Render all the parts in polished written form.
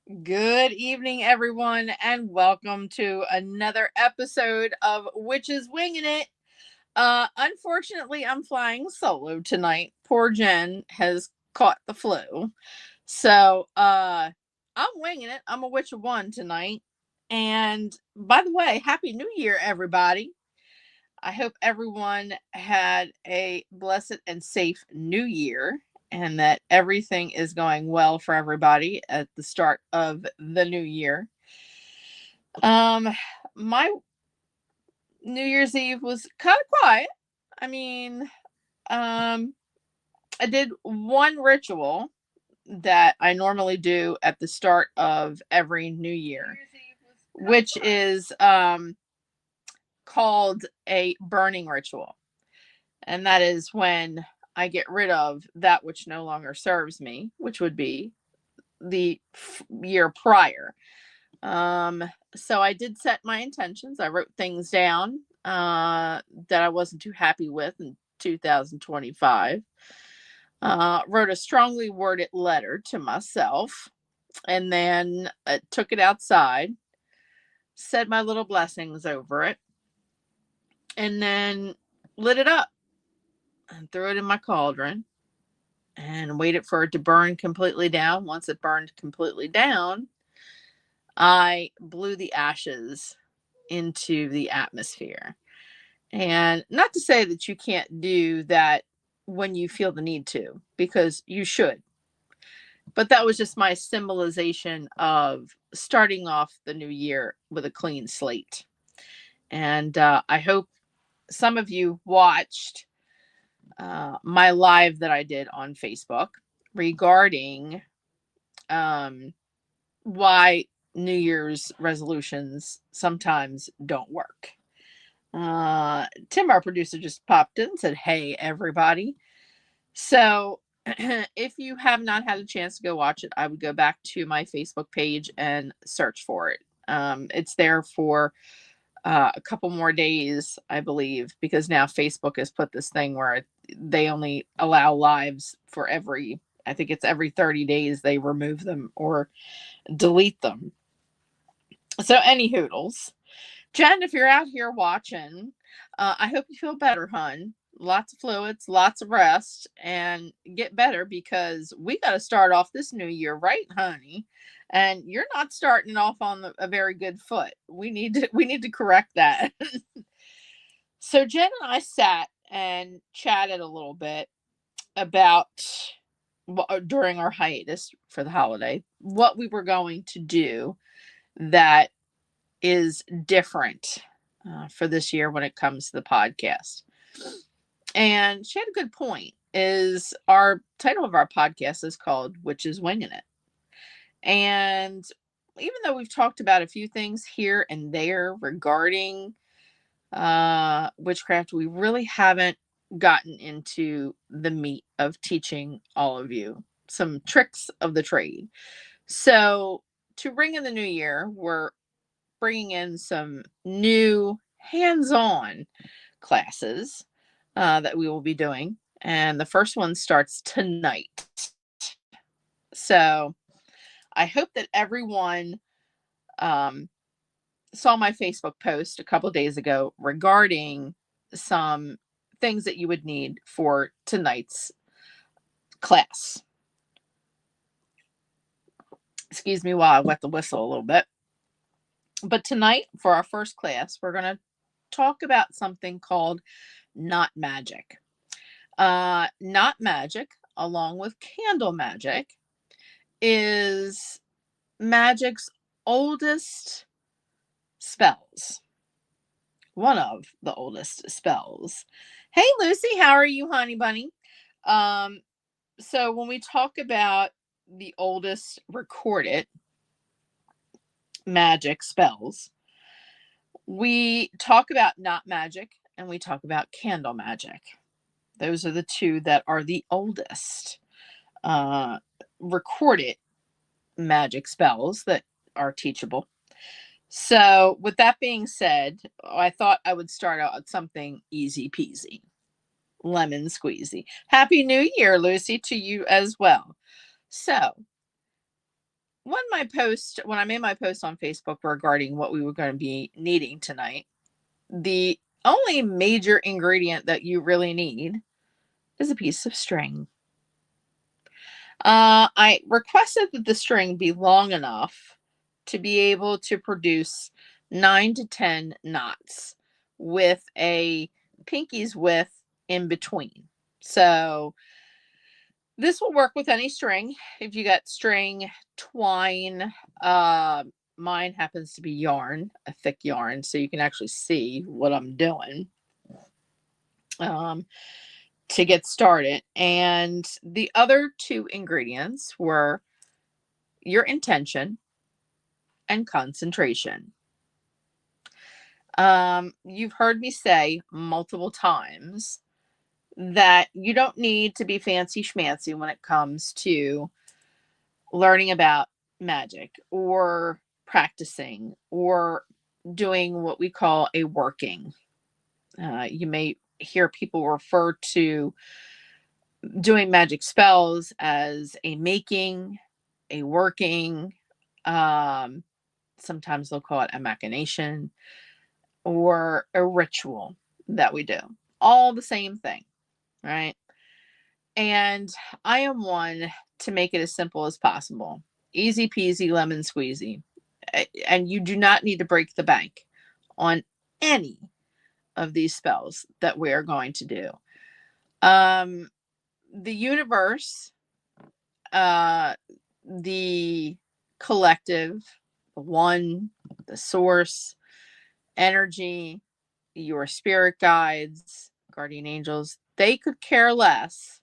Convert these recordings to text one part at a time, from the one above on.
Good evening, everyone, and welcome to another episode of Witches Winging It. Unfortunately, I'm flying solo tonight. Poor Jen has caught the flu. I'm winging it. I'm a witch of one tonight. And by the way, Happy New Year, everybody. I hope everyone had a blessed and safe new year and that everything is going well for everybody at the start of the new year. Um, my New Year's Eve was kind of quiet. I mean, um, I did one ritual that I normally do at the start of every new year, which is called a burning ritual. And that is when I get rid of that which no longer serves me, which would be the year prior. Um, so I did set my intentions. I wrote things down that I wasn't too happy with in 2025. Wrote a strongly worded letter to myself and then took it outside, said my little blessings over it, and then lit it up and threw it in my cauldron and waited for it to burn completely down. Once it burned completely down, I blew the ashes into the atmosphere. And not to say that you can't do that when you feel the need to, because you should. But that was just my symbolization of starting off the new year with a clean slate. And I hope some of you watched my live that I did on Facebook regarding why New Year's resolutions sometimes don't work. Tim, our producer, just popped in and said, "Hey, everybody." So, if you have not had a chance to go watch it, I would go back to my Facebook page and search for it. It's there for a couple more days, I believe, because now Facebook has put this thing where they only allow lives for I think it's every 30 days they remove them or delete them. So, any hoodles. Jen, if you're out here watching, I hope you feel better, hun. Lots of fluids, lots of rest, and get better because we got to start off this new year right, honey. And you're not starting off on a very good foot. We need to correct that. So Jen and I sat and chatted a little bit about during our hiatus for the holiday what we were going to do that is different for this year when it comes to the podcast. And she had a good point. Is our title of our podcast is called Witches Winging It. And even though we've talked about a few things here and there regarding witchcraft, we really haven't gotten into the meat of teaching all of you some tricks of the trade. So, to ring in the new year, we're bringing in some new hands on classes that we will be doing. And the first one starts tonight. So I hope that everyone um, saw my Facebook post a couple days ago regarding some things that you would need for tonight's class. Excuse me while I wet the whistle a little bit. But tonight, for our first class, we're going to talk about something called Not Magic. Not Magic, along with Candle Magic, is magic's oldest spells. One of the oldest spells. Hey, Lucy, how are you, honey bunny? Um, so when we talk about the oldest recorded magic spells, we talk about not magic and we talk about candle magic. Those are the two that are the oldest uh, recorded magic spells that are teachable. So, with that being said, I thought I would start out with something easy peasy, lemon squeezy. Happy New Year, Lucy, to you as well. So, when I made my post on Facebook regarding what we were going to be needing tonight, the only major ingredient that you really need is a piece of string. I requested that the string be long enough to be able to produce 9 to 10 knots with a pinky's width in between. So this will work with any string. If you got string, twine, uh, mine happens to be yarn, a thick yarn, so you can actually see what I'm doing to get started. And the other two ingredients were your intention and concentration. You've heard me say multiple times that you don't need to be fancy schmancy when it comes to learning about magic or practicing or doing what we call a working. You may hear people refer to doing magic spells as a making, a working. Um, Sometimes they'll call it a machination or a ritual that we do. All the same thing, right? And I am one to make it as simple as possible. Easy peasy, lemon squeezy. And you do not need to break the bank on any of these spells that we are going to do. The universe, uh, the collective, the one, the source, energy, your spirit guides, guardian angels, they could care less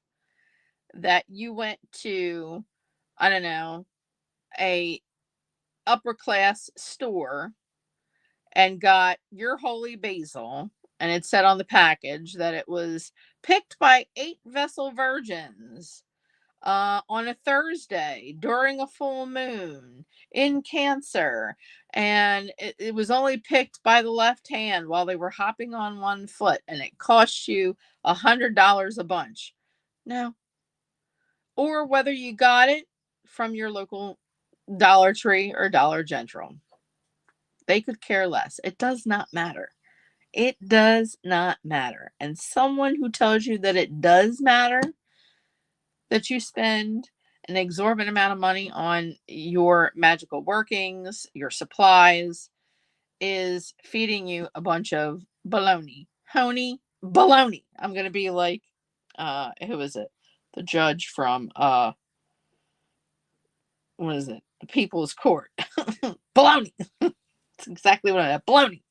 that you went to, I don't know, a upper class store and got your holy basil, and it said on the package that it was picked by 8 vessel virgins on a Thursday during a full moon in Cancer. And it was only picked by the left hand while they were hopping on one foot, and it cost you $100 a bunch. No. Or whether you got it from your local Dollar Tree or Dollar General. They could care less. It does not matter. It does not matter. And someone who tells you that it does matter, that you spend an exorbitant amount of money on your magical workings, your supplies, is feeding you a bunch of baloney. Honey, baloney. I'm going to be like, who is it? The judge from, what is it? The People's Court. Baloney. That's exactly what I have. Baloney.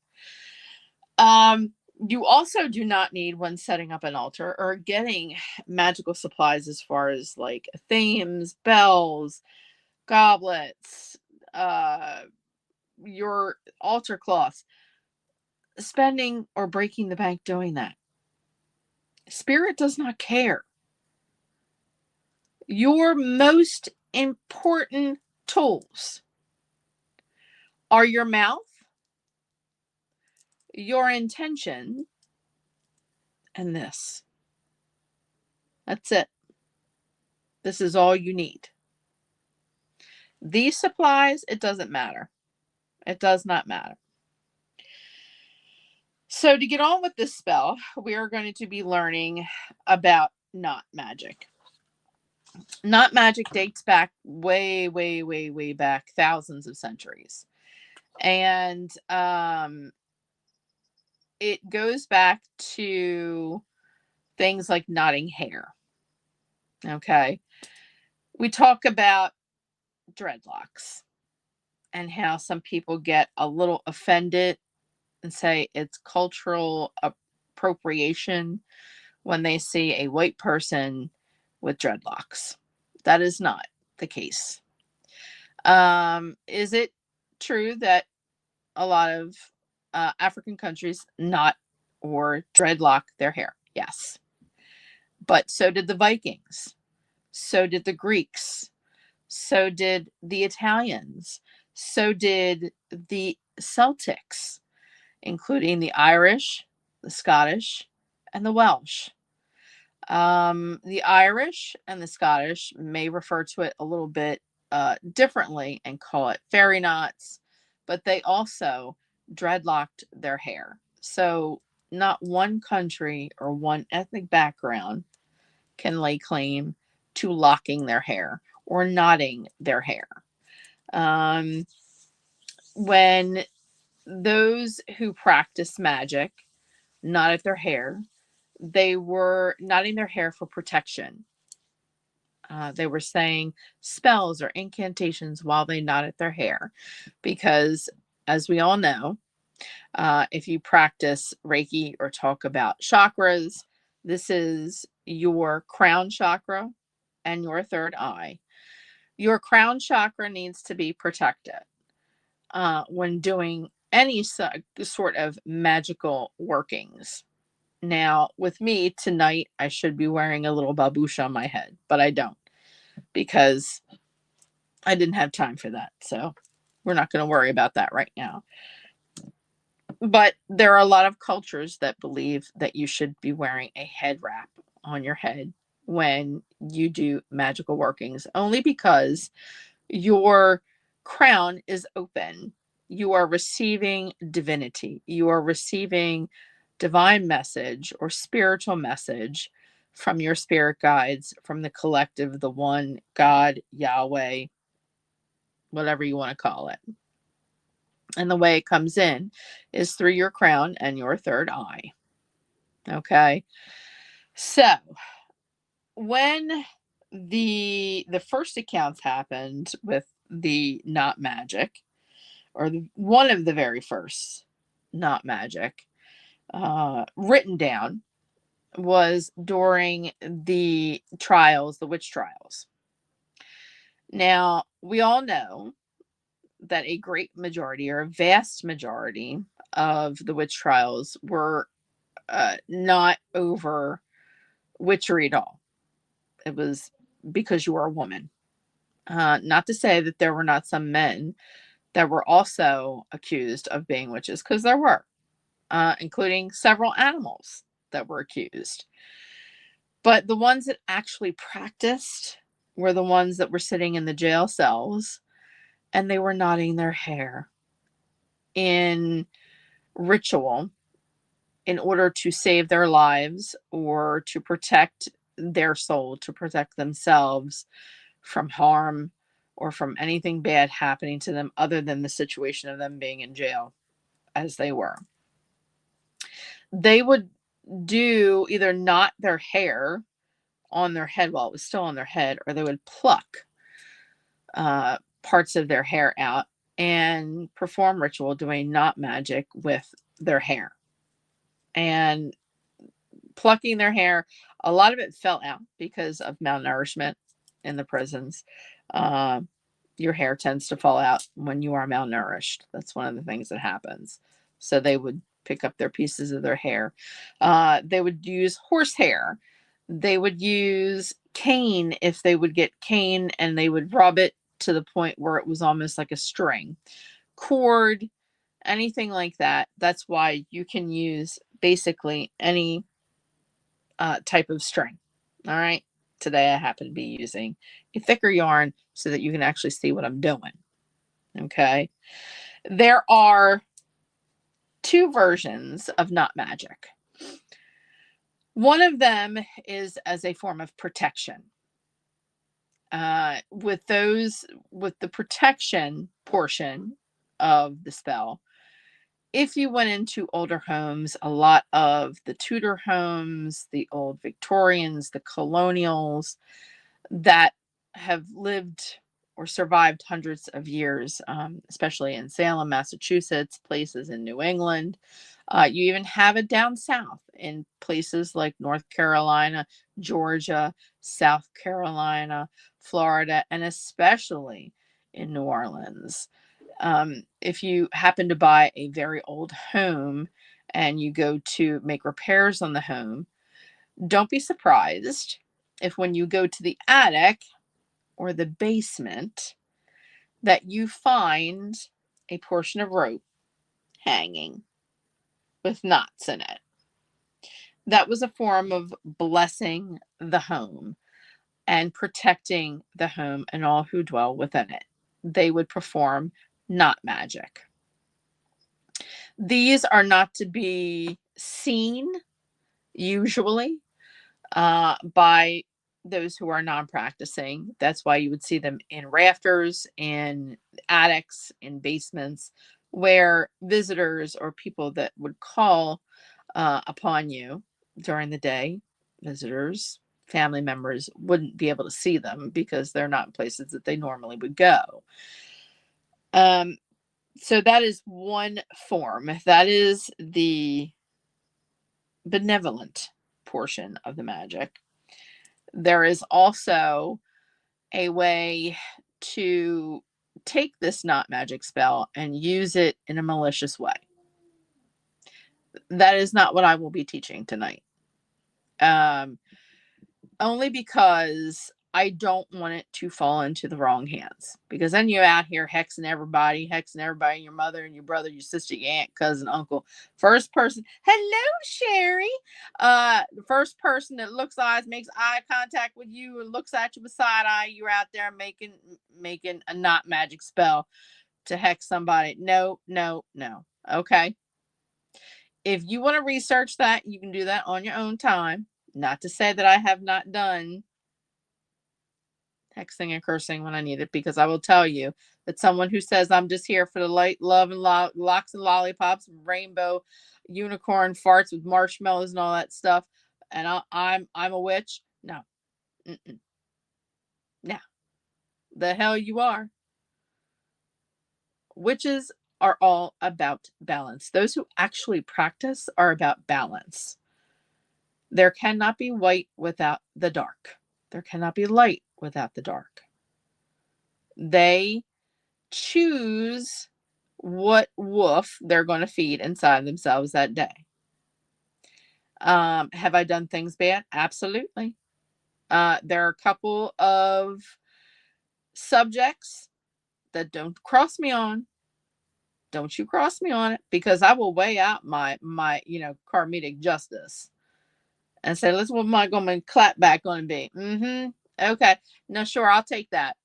You also do not need, when setting up an altar or getting magical supplies, as far as like themes, bells, goblets, your altar cloths, spending or breaking the bank doing that. Spirit does not care. Your most important tools are your mouth, your intention, and this. That's it. This is all you need. These supplies, it doesn't matter. It does not matter. So to get on with this spell, we are going to be learning about knot magic. Knot magic dates back way, way, way, way back, thousands of centuries. And it goes back to things like knotting hair. Okay. We talk about dreadlocks and how some people get a little offended and say it's cultural appropriation when they see a white person with dreadlocks. That is not the case. Is it true that a lot of African countries knot or dreadlock their hair? Yes. But so did the Vikings. So did the Greeks. So did the Italians. So did the Celtics, including the Irish, the Scottish, and the Welsh. The Irish and the Scottish may refer to it a little bit differently and call it fairy knots, but they also dreadlocked their hair. So, not one country or one ethnic background can lay claim to locking their hair or knotting their hair. Um, when those who practice magic knotted their hair, they were knotting their hair for protection. They were saying spells or incantations while they knotted their hair. Because, as we all know, if you practice Reiki or talk about chakras, this is your crown chakra and your third eye. Your crown chakra needs to be protected when doing any sort of magical workings. Now, with me tonight, I should be wearing a little babouche on my head, but I don't because I didn't have time for that. So we're not going to worry about that right now. But there are a lot of cultures that believe that you should be wearing a head wrap on your head when you do magical workings, only because your crown is open. You are receiving divinity. You are receiving divine message or spiritual message from your spirit guides, from the collective, the one, God, Yahweh, whatever you want to call it. And the way it comes in is through your crown and your third eye. Okay. So when the first accounts happened with the not magic, or one of the very first not magic written down, was during the trials, the witch trials. Now, we all know that a great majority or a vast majority of the witch trials were not over witchery at all. It was because you were a woman. Not to say that there were not some men that were also accused of being witches, because there were, including several animals that were accused. But the ones that actually practiced were the ones that were sitting in the jail cells, and they were knotting their hair in ritual in order to save their lives or to protect their soul, to protect themselves from harm or from anything bad happening to them other than the situation of them being in jail as they were. They would do either knot their hair on their head while it was still on their head, or they would pluck parts of their hair out and perform ritual doing knot magic with their hair. And plucking their hair, a lot of it fell out because of malnourishment in the prisons. Your hair tends to fall out when you are malnourished. That's one of the things that happens. So they would pick up their pieces of their hair. They would use horsehair. They would use cane if they would get cane, and they would rub it to the point where it was almost like a string. Cord, anything like that. That's why you can use basically any type of string. All right. Today I happen to be using a thicker yarn so that you can actually see what I'm doing. Okay. There are two versions of knot magic. One of them is as a form of protection. With the protection portion of the spell, if you went into older homes, a lot of the Tudor homes, the old Victorians, the colonials that have lived or survived hundreds of years, especially in Salem, Massachusetts, places in New England. You even have it down south in places like North Carolina, Georgia, South Carolina, Florida, and especially in New Orleans. If you happen to buy a very old home and you go to make repairs on the home, don't be surprised if when you go to the attic or the basement that you find a portion of rope hanging with knots in it. That was a form of blessing the home and protecting the home and all who dwell within it. They would perform not magic. These are not to be seen usually by those who are non-practicing. That's why you would see them in rafters, in attics, in basements, where visitors or people that would call upon you during the day, visitors, family members, wouldn't be able to see them because they're not in places that they normally would go. So that is one form. That is the benevolent portion of the magic. There is also a way to take this not magic spell and use it in a malicious way. That is not what I will be teaching tonight. Only because I don't want it to fall into the wrong hands. Because then you're out here hexing everybody, your mother and your brother, your sister, your aunt, cousin, uncle. First person, hello, Sherry. The first person that makes eye contact with you and looks at you with side eye, you're out there making a not magic spell to hex somebody. No, no, no. Okay. If you want to research that, you can do that on your own time. Not to say that I have not done hexing and cursing when I need it, because I will tell you that someone who says I'm just here for the light, love, and locks and lollipops, and rainbow unicorn farts with marshmallows and all that stuff, and I'm a witch. No, no, the hell you are. Witches are all about balance. Those who actually practice are about balance. There cannot be white without the dark. There cannot be light without the dark. They choose what wolf they're going to feed inside themselves that day. Have I done things bad? Absolutely. There are a couple of subjects that don't cross me on. Don't you cross me on it, because I will weigh out my karmic justice and say, listen, what am I going to clap back going to be? Okay. No, sure. I'll take that.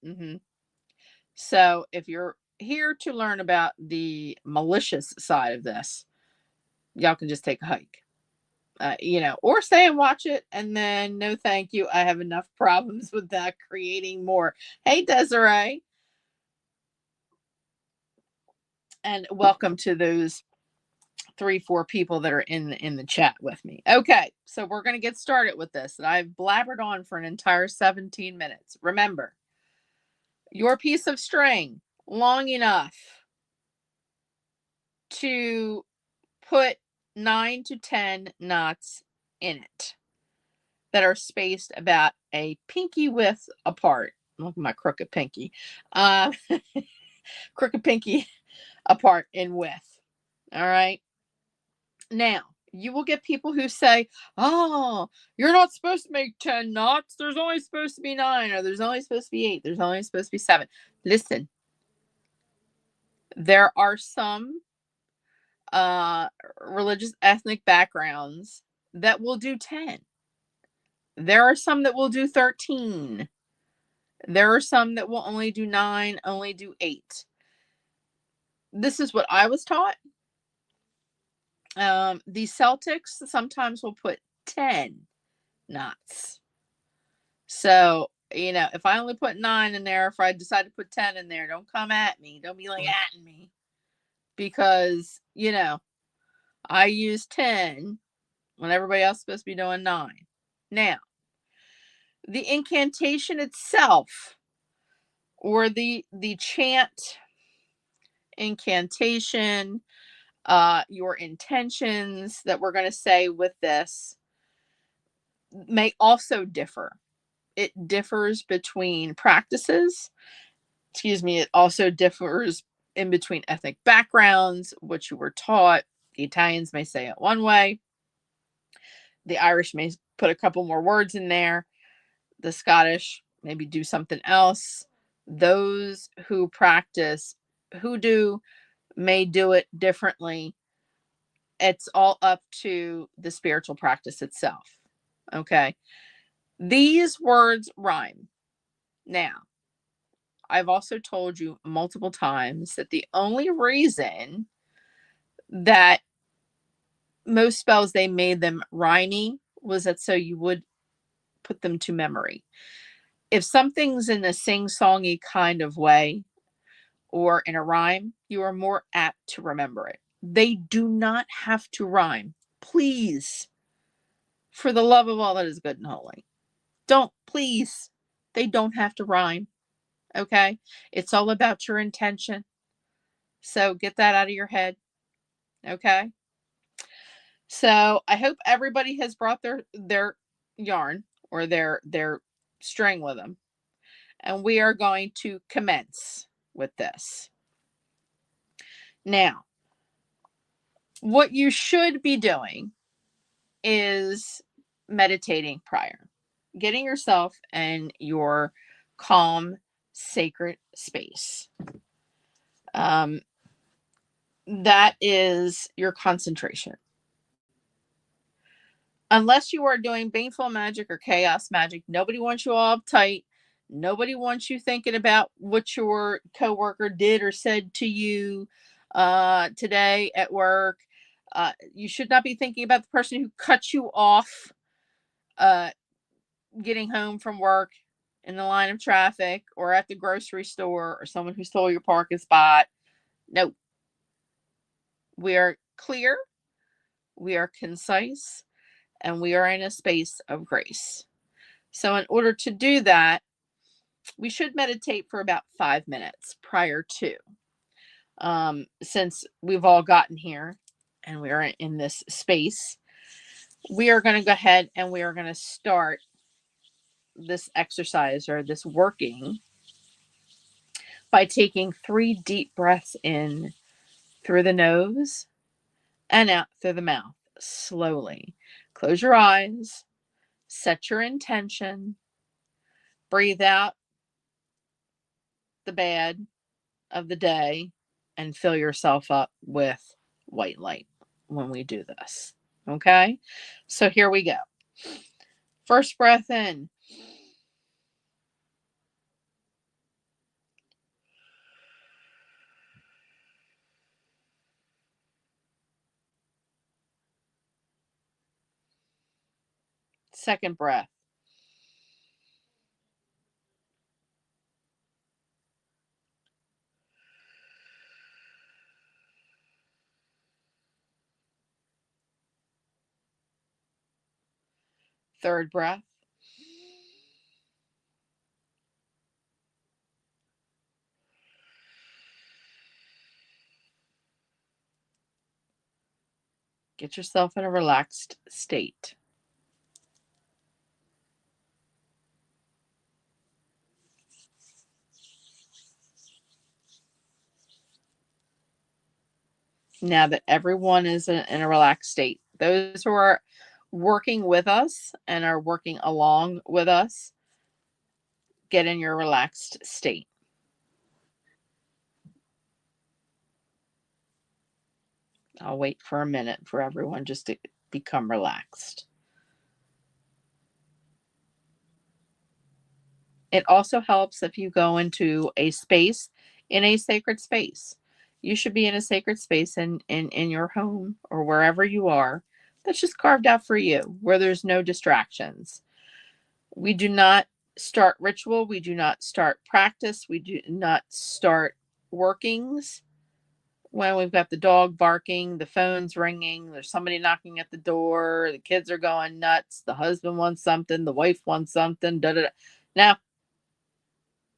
So if you're here to learn about the malicious side of this, y'all can just take a hike, or stay and watch it. And then, no, thank you. I have enough problems with that creating more. Hey, Desiree. And welcome to those 3-4 people that are in the chat with me. Okay, so we're going to get started with this. And I've blabbered on for an entire 17 minutes. Remember, your piece of string long enough to put 9 to 10 knots in it that are spaced about a pinky width apart. Look at my crooked pinky. Crooked pinky apart in width. All right. Now, you will get people who say, oh, you're not supposed to make 10 knots. There's only supposed to be 9, or there's only supposed to be 8. There's only supposed to be 7. Listen, there are some religious ethnic backgrounds that will do 10. There are some that will do 13. There are some that will only do 9, only do 8. This is what I was taught. The Celtics sometimes will put 10 knots. So, if I only put 9 in there, if I decide to put 10 in there, don't come at me. Don't be like at me. Because, I use 10 when everybody else is supposed to be doing 9. Now, the incantation itself, or the chant, incantation, your intentions that we're going to say with this may also differ. It differs between practices. It also differs in between ethnic backgrounds, what you were taught. The Italians may say it one way. The Irish may put a couple more words in there. The Scottish maybe do something else. Those who practice hoodoo may do it differently. It's all up to the spiritual practice itself. Okay. These words rhyme. Now, I've also told you multiple times that the only reason that most spells they made them rhymey was that so you would put them to memory. If something's in a sing-songy kind of way or in a rhyme, you are more apt to remember it. They do not have to rhyme. Please, for the love of all that is good and holy. Don't, please. They don't have to rhyme. Okay? It's all about your intention. So get that out of your head. Okay? So I hope everybody has brought their yarn or their string with them. And we are going to commence with this. Now, what you should be doing is meditating prior, getting yourself in your calm, sacred space. That is your concentration. Unless you are doing baneful magic or chaos magic, nobody wants you all uptight. Nobody wants you thinking about what your coworker did or said to you today at work. You should not be thinking about the person who cut you off uh, getting home from work in the line of traffic or at the grocery store or someone who stole your parking spot. No. We are clear, we are concise, and we are in a space of grace. So, in order to do that, we should meditate for about 5 minutes prior to. Since we've all gotten here and we are in this space, we are going to go ahead and we are going to start this exercise or this working by taking 3 deep breaths in through the nose and out through the mouth slowly. Close your eyes, set your intention, breathe out the bad of the day, and fill yourself up with white light when we do this. Okay? So here we go. First breath in. Second breath. Third breath. Get yourself in a relaxed state. Now that everyone is in a relaxed state, those who are working with us and are working along with us, get in your relaxed state. I'll wait for a minute for everyone just to become relaxed. It also helps if you go into a space, in a sacred space. You should be in a sacred space in your home or wherever you are that's just carved out for you, where there's no distractions. We do not start ritual, we do not start practice, we do not start workings when we've got the dog barking, the phone's ringing, there's somebody knocking at the door, the kids are going nuts, the husband wants something, the wife wants something, da da da. Now,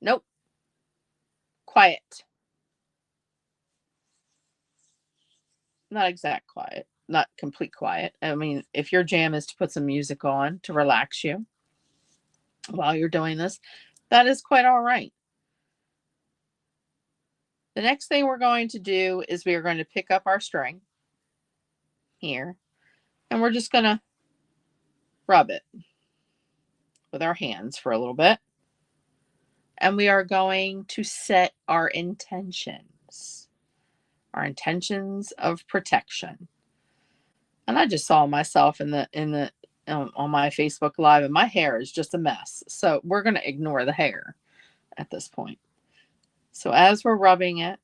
nope. Quiet. Not exact quiet, not complete quiet. I mean, if your jam is to put some music on to relax you while you're doing this, that is quite all right. The next thing we're going to do is we are going to pick up our string here and we're just going to rub it with our hands for a little bit. And we are going to set our intentions of protection. And I just saw myself in the on my Facebook Live, and my hair is just a mess. So we're going to ignore the hair at this point. So as we're rubbing it,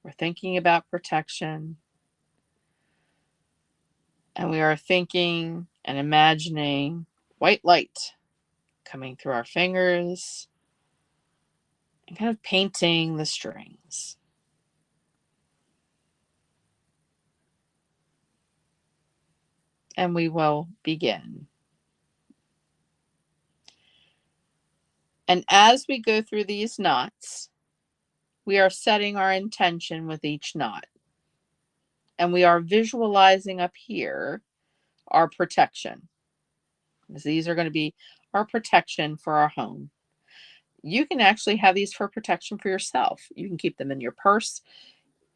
we're thinking about protection. And we are thinking and imagining white light coming through our fingers and kind of painting the strings. And we will begin. And as we go through these knots, we are setting our intention with each knot. And we are visualizing up here our protection. These are going to be our protection for our home. You can actually have these for protection for yourself. You can keep them in your purse,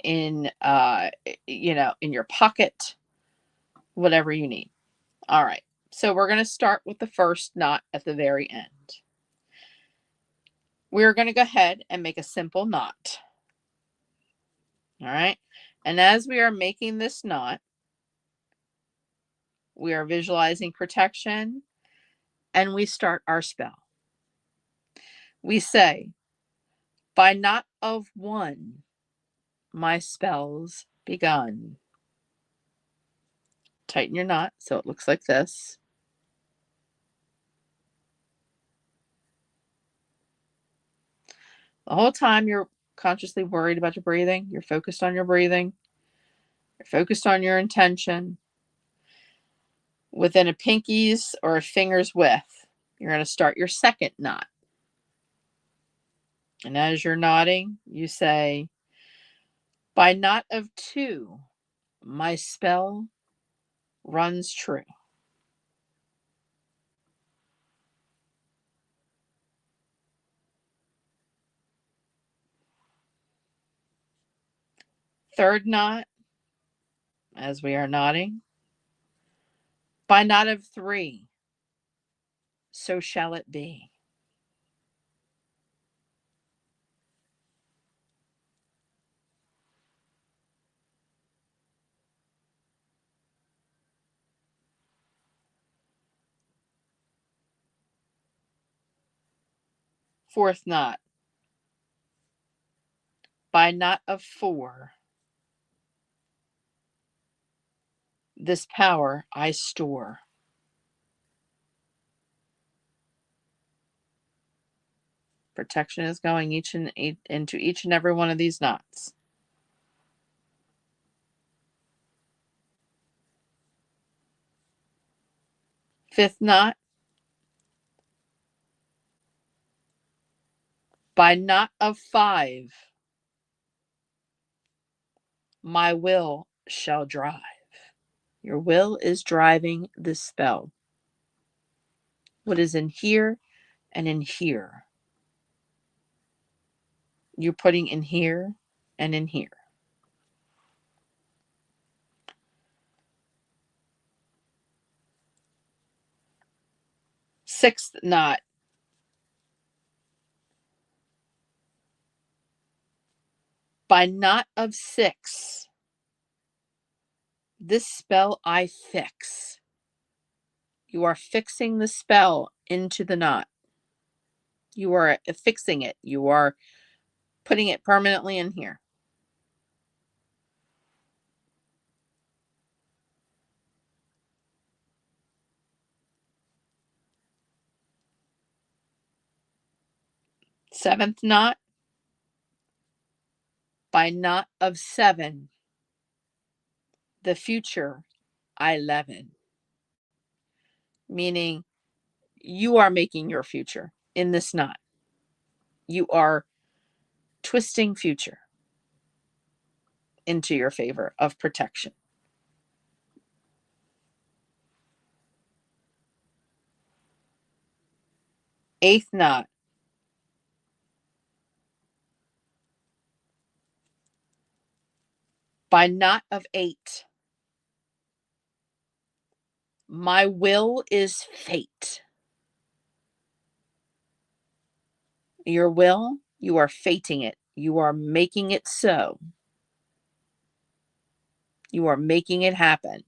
in in your pocket, whatever you need. All right. So we're going to start with the first knot at the very end. We're going to go ahead and make a simple knot. All right. And as we are making this knot, we are visualizing protection and we start our spell. We say, by knot of one, my spell's begun. Tighten your knot so it looks like this. The whole time you're consciously worried about your breathing. You're focused on your breathing. You're focused on your intention. Within a pinky's or a finger's width, you're going to start your second knot. And as you're knotting, you say, by knot of two, my spell runs true. Third knot, as we are knotting, by knot of three, so shall it be. Fourth knot, by knot of four, this power I store. Protection is going into each and every one of these knots. Fifth knot, by knot of five, my will shall drive. Your will is driving this spell. What is in here and in here, you're putting in here and in here. Sixth knot, by knot of six, this spell I fix. You are fixing the spell into the knot. You are fixing it. You are putting it permanently in here. Seventh knot, by knot of seven, the future I leaven. Meaning you are making your future in this knot. You are twisting future into your favor of protection. Eighth knot, by knot of eight, my will is fate. Your will, you are fating it. You are making it so. You are making it happen.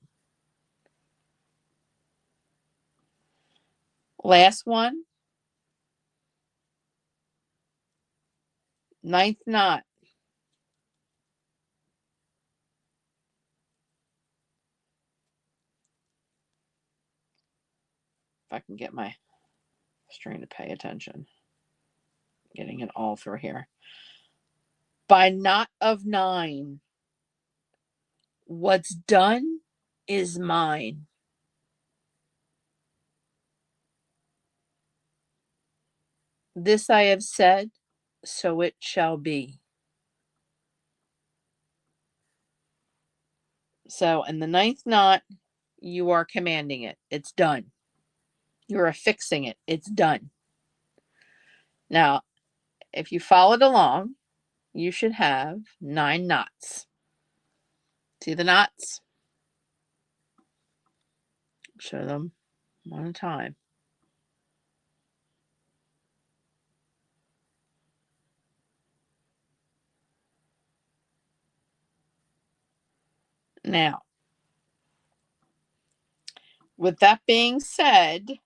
Last one. 9th knot. If I can get my string to pay attention. Getting it all through here. By knot of 9, what's done is mine. This I have said, so it shall be. So in the 9th knot, you are commanding it. It's done. You are affixing it. It's done. Now, if you followed along, you should have 9 knots. See the knots? Show them one at a time. Now, with that being said,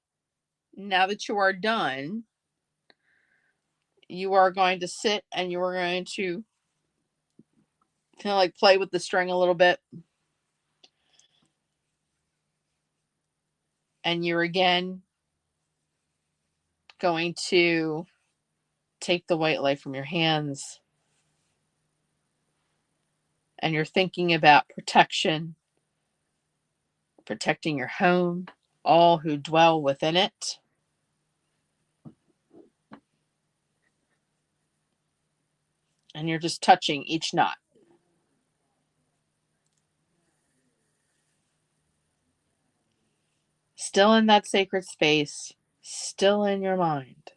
now that you are done, you are going to sit and you are going to kind of like play with the string a little bit. And you're again going to take the white light from your hands. And you're thinking about protection, protecting your home, all who dwell within it. And you're just touching each knot. Still in that sacred space, still in your mind.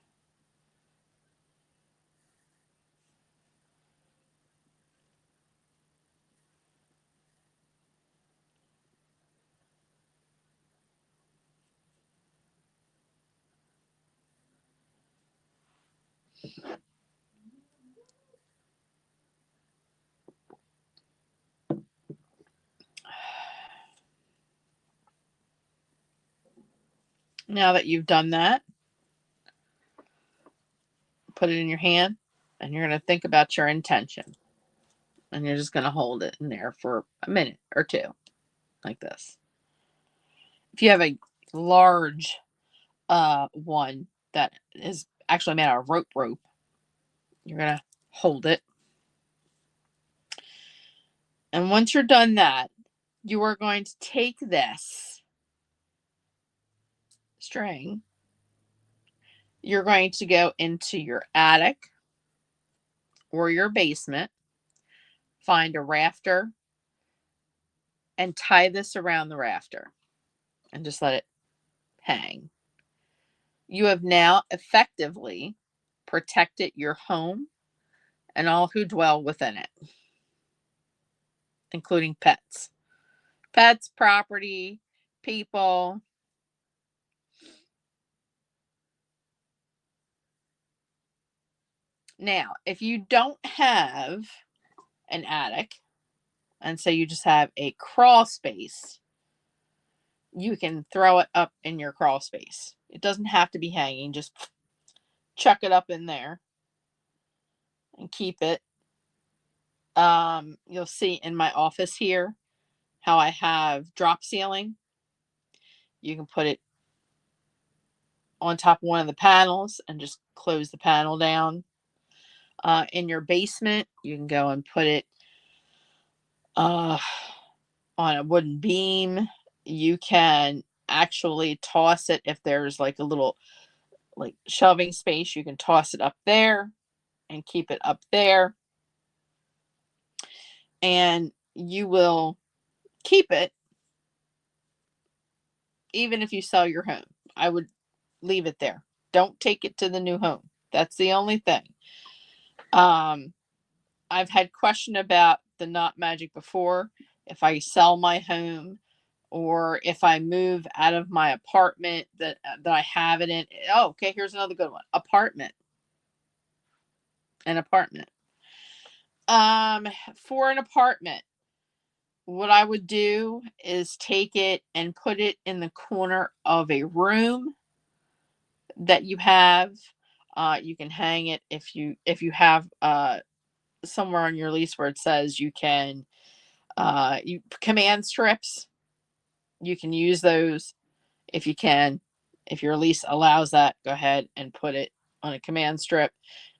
Now that you've done that, put it in your hand and you're going to think about your intention. And you're just going to hold it in there for a minute or two, like this. If you have a large one that is actually made out of rope, you're going to hold it. And once you're done that, you are going to take this string. You're going to go into your attic or your basement, find a rafter, and tie this around the rafter and just let it hang. You have now effectively protected your home and all who dwell within it, including pets. Pets, property, people. Now, if you don't have an attic, and say you just have a crawl space, you can throw it up in your crawl space. It doesn't have to be hanging. Just chuck it up in there and keep it. You'll see in my office here how I have drop ceiling. You can put it on top of one of the panels and just close the panel down. In your basement, you can go and put it on a wooden beam. You can actually toss it if there's like a little like shelving space. You can toss it up there and keep it up there. And you will keep it even if you sell your home. I would leave it there. Don't take it to the new home. That's the only thing. I've had question about the knot magic before. If I sell my home or if I move out of my apartment that I have it in. Oh, okay, here's another good one. Apartment. An apartment. For an apartment, what I would do is take it and put it in the corner of a room that you have. You can hang it if you have somewhere on your lease where it says you can you command strips. You can use those if you can. If your lease allows that, go ahead and put it on a command strip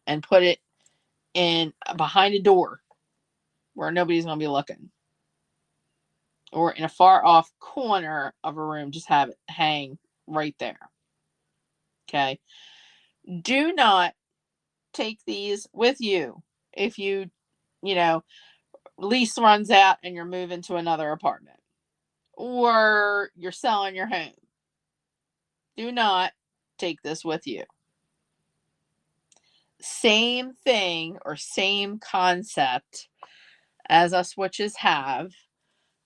and put it in behind a door where nobody's going to be looking, or in a far off corner of a room. Just have it hang right there. Okay. Do not take these with you if you know, lease runs out and you're moving to another apartment or you're selling your home. Do not take this with you. Same thing or same concept as us witches have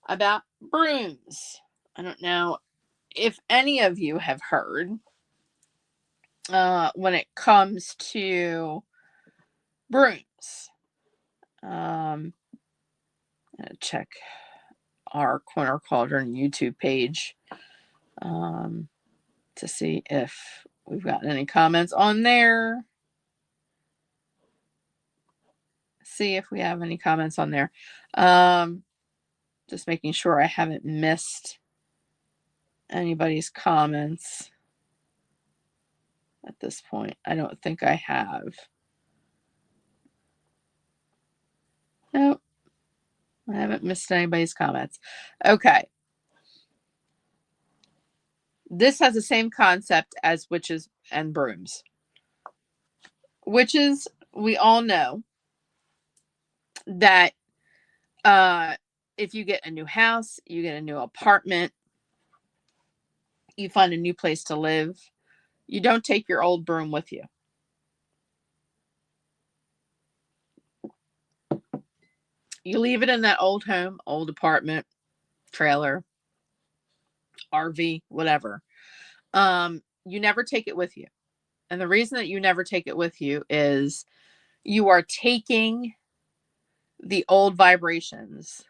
about brooms. I don't know if any of you have heard when it comes to brooms. Check our Corner Cauldron YouTube page to see if we've gotten any comments on there. See if we have any comments on there. Just making sure I haven't missed anybody's comments at this point. I don't think I have. Nope. I haven't missed anybody's comments. Okay. This has the same concept as witches and brooms. Witches, we all know that if you get a new house, you get a new apartment, you find a new place to live, you don't take your old broom with you. You leave it in that old home, old apartment, trailer, RV, whatever. You never take it with you. And the reason that you never take it with you is you are taking the old vibrations,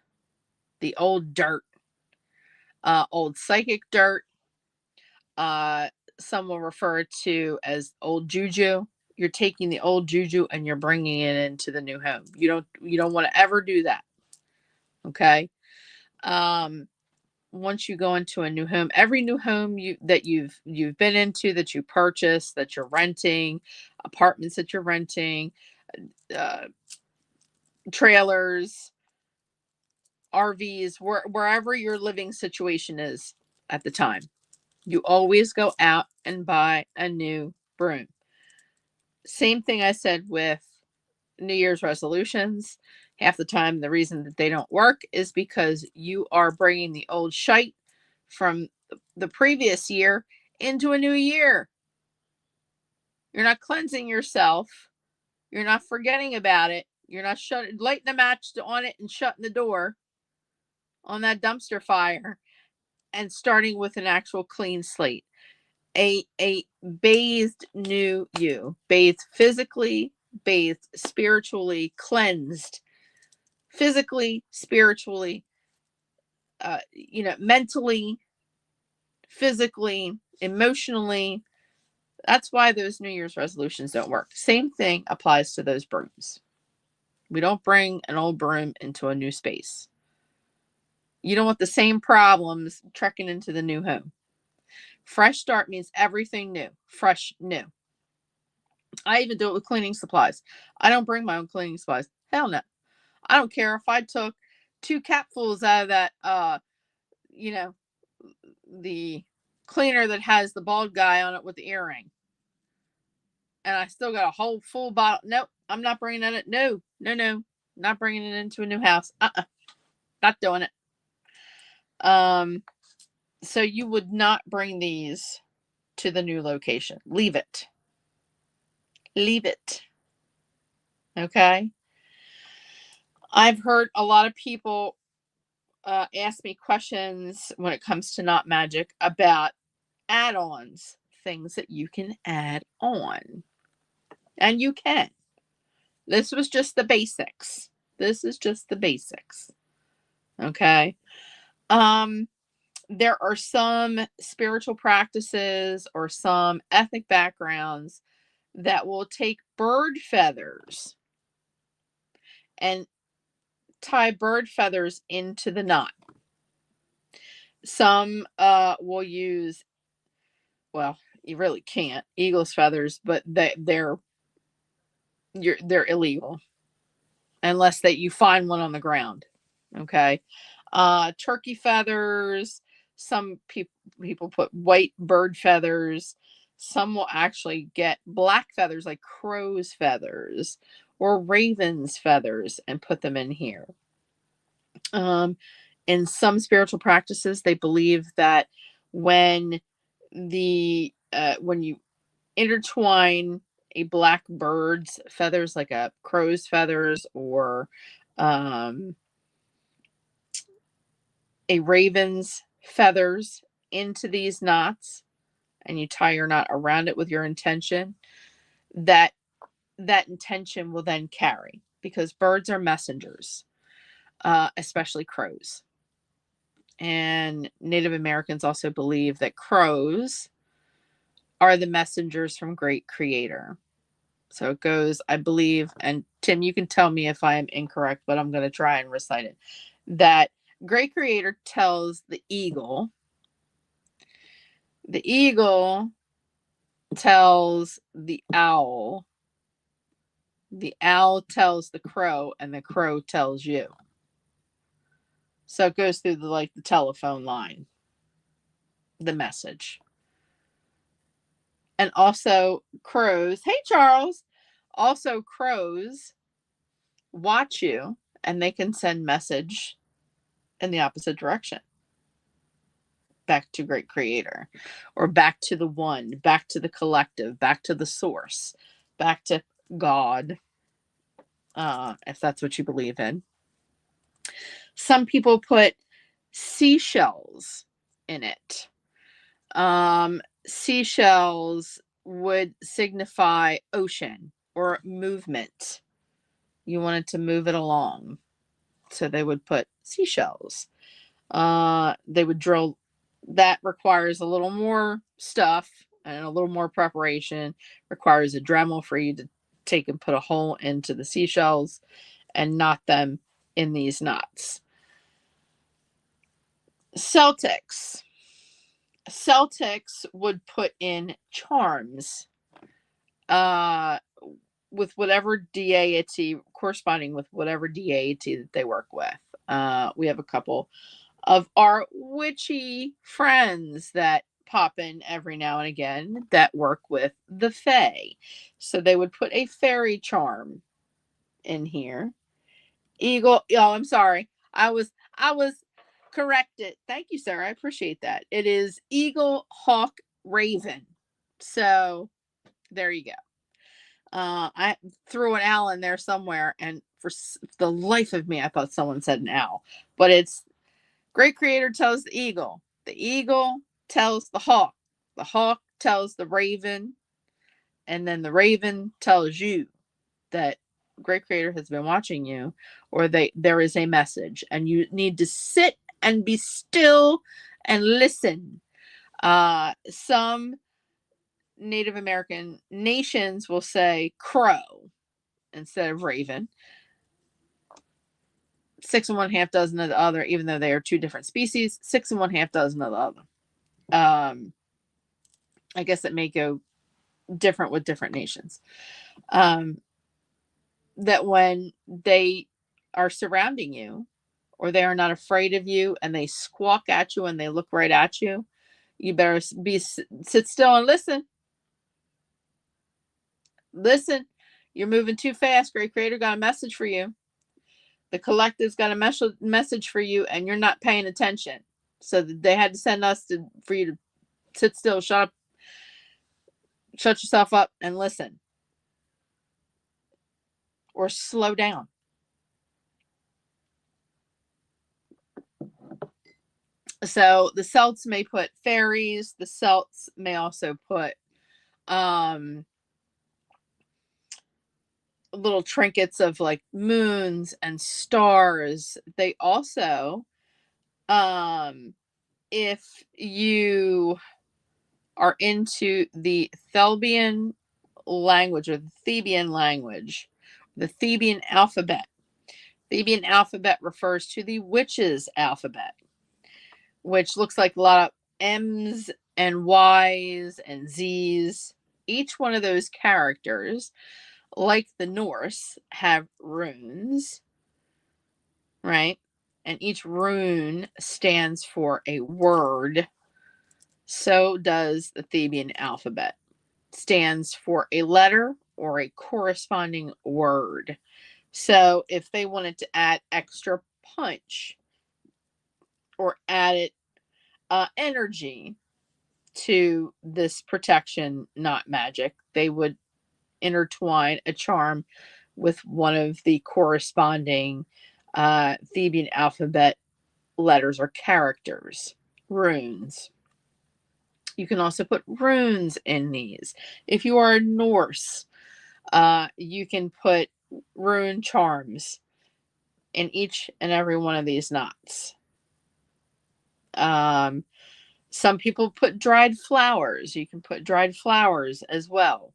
the old dirt, old psychic dirt. Some will refer to as old juju. You're taking the old juju and you're bringing it into the new home. You don't want to ever do that. Okay. Once you go into a new home, every new home that you've been into, that you purchased, that you're renting, apartments that you're renting, trailers, RVs, wherever your living situation is at the time, you always go out and buy a new broom. Same thing I said with New Year's resolutions. Half the time, the reason that they don't work is because you are bringing the old shite from the previous year into a new year. You're not cleansing yourself. You're not forgetting about it. You're not lighting a match on it and shutting the door on that dumpster fire and starting with an actual clean slate. A bathed new you, bathed physically, bathed spiritually, cleansed physically, spiritually, mentally, physically, emotionally. That's why those New Year's resolutions don't work. Same thing applies to those brooms. We don't bring an old broom into a new space. You don't want the same problems trekking into the new home. Fresh start means everything new, fresh, new. I even do it with cleaning supplies. I don't bring my own cleaning supplies. Hell no. I don't care if I took 2 capfuls out of that, the cleaner that has the bald guy on it with the earring. And I still got a whole full bottle. Nope, I'm not bringing it in. No. Not bringing it into a new house. Not doing it. So you would not bring these to the new location. Leave it. Okay. I've heard a lot of people ask me questions when it comes to Not Magic about add-ons, things that you can add on. And you can. This was just the basics. Okay. there are some spiritual practices or some ethnic backgrounds that will take bird feathers and tie bird feathers into the knot. Some will use, well, you really can't, eagle's feathers, but they're illegal unless that you find one on the ground. Okay. Turkey feathers. Some people put white bird feathers. Some will actually get black feathers like crow's feathers or raven's feathers and put them in here. In some spiritual practices, they believe that when when you intertwine a black bird's feathers, like a crow's feathers or a raven's feathers into these knots, and you tie your knot around it with your intention, that intention will then carry, because birds are messengers, especially crows. And Native Americans also believe that crows are the messengers from Great Creator. So it goes, I believe, and Tim, you can tell me if I am incorrect, but I'm going to try and recite it, that Great Creator tells the eagle tells the owl tells the crow, and the crow tells you. So it goes through the telephone line, the message. And also crows, hey Charles, also crows watch you, and they can send message in the opposite direction, back to Great Creator, or back to the one, back to the collective, back to the source, back to God, if that's what you believe in. Some people put seashells in it. Seashells would signify ocean or movement. You wanted to move it along, so they would put seashells. They would drill. That requires a little more stuff and a little more preparation. Requires a Dremel for you to take and put a hole into the seashells and knot them in these knots. Celtics would put in charms with whatever deity, corresponding with whatever deity that they work with. We have a couple of our witchy friends that pop in every now and again that work with the Fae. So they would put a fairy charm in here. Eagle, oh, I'm sorry. I was corrected. Thank you, sir. I appreciate that. It is eagle, hawk, raven. So there you go. I threw an owl in there somewhere, and for the life of me, I thought someone said an owl, but it's Great Creator tells the eagle tells the hawk tells the raven, and then the raven tells you that Great Creator has been watching you, or there is a message, and you need to sit and be still and listen. Some Native American nations will say crow instead of raven. 6 1/2 dozen of the other, even though they are two different species. 6 1/2 dozen of the other. I guess it may go different with different nations. That when they are surrounding you, or they are not afraid of you, and they squawk at you and they look right at you, you better sit still and listen. Listen, you're moving too fast. Great Creator got a message for you. The collective's got a message for you, and you're not paying attention. So they had to send us for you to sit still, shut yourself up, and listen, or slow down. So the Celts may put fairies. The Celts may also put little trinkets of like moons and stars. They also if you are into the Theban language or the Theban language, the Theban alphabet. Theban alphabet refers to the witches' alphabet, which looks like a lot of M's and Y's and Z's. Each one of those characters, like the Norse, have runes, right? And each rune stands for a word. So does the Theban alphabet. Stands for a letter or a corresponding word. So if they wanted to add extra punch or added energy to this protection, not magic, they would intertwine a charm with one of the corresponding Theban alphabet letters or characters, runes. You can also put runes in these. If you are Norse, you can put rune charms in each and every one of these knots. Some people put dried flowers. You can put dried flowers as well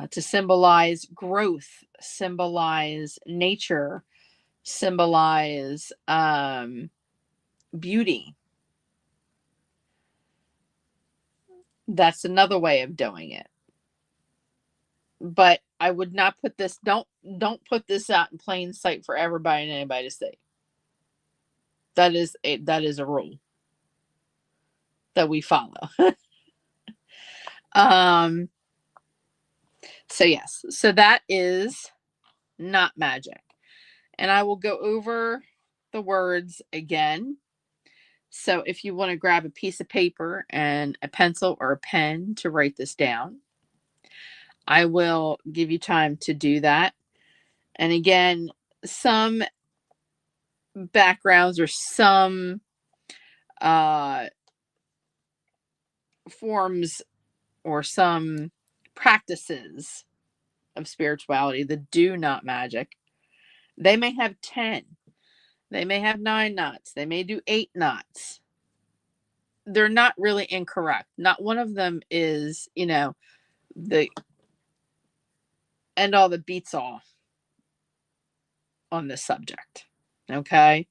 to symbolize growth, symbolize nature, symbolize beauty. That's another way of doing it. But I would not put this, don't put this out in plain sight for everybody and anybody to see. That is a rule that we follow. So yes, so that is not magic. And I will go over the words again. So if you want to grab a piece of paper and a pencil or a pen to write this down, I will give you time to do that. And again, some backgrounds or some forms or some practices of spirituality that do not magic, they may have 10, they may have 9 knots, they may do 8 knots. They're not really incorrect. Not one of them is, the end all the beats all on this subject. Okay.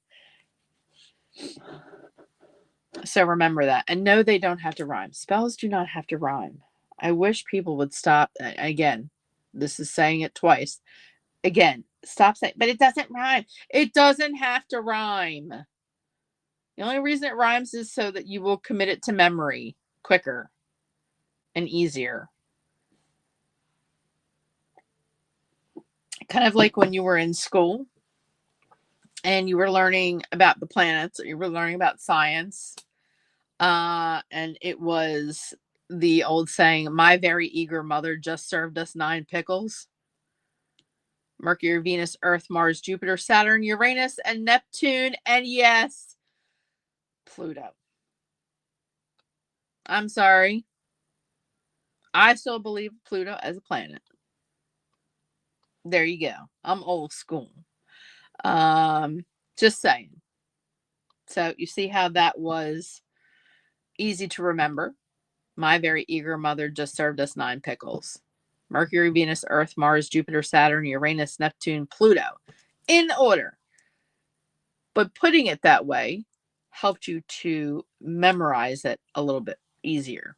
So remember that. And no, they don't have to rhyme. Spells do not have to rhyme. I wish people would stop. Again, this is saying it twice. Again, stop saying, but it doesn't rhyme. It doesn't have to rhyme. The only reason it rhymes is so that you will commit it to memory quicker and easier. Kind of like when you were in school and you were learning about the planets, or you were learning about science. And it was the old saying, my very eager mother just served us 9 pickles. Mercury, Venus, Earth, Mars, Jupiter, Saturn, Uranus, and Neptune, and yes, Pluto. I'm sorry. I still believe Pluto as a planet. There you go. I'm old school. Just saying. So you see how that was easy to remember. My very eager mother just served us 9 pickles. Mercury, Venus, Earth, Mars, Jupiter, Saturn, Uranus, Neptune, Pluto. In order. But putting it that way helped you to memorize it a little bit easier.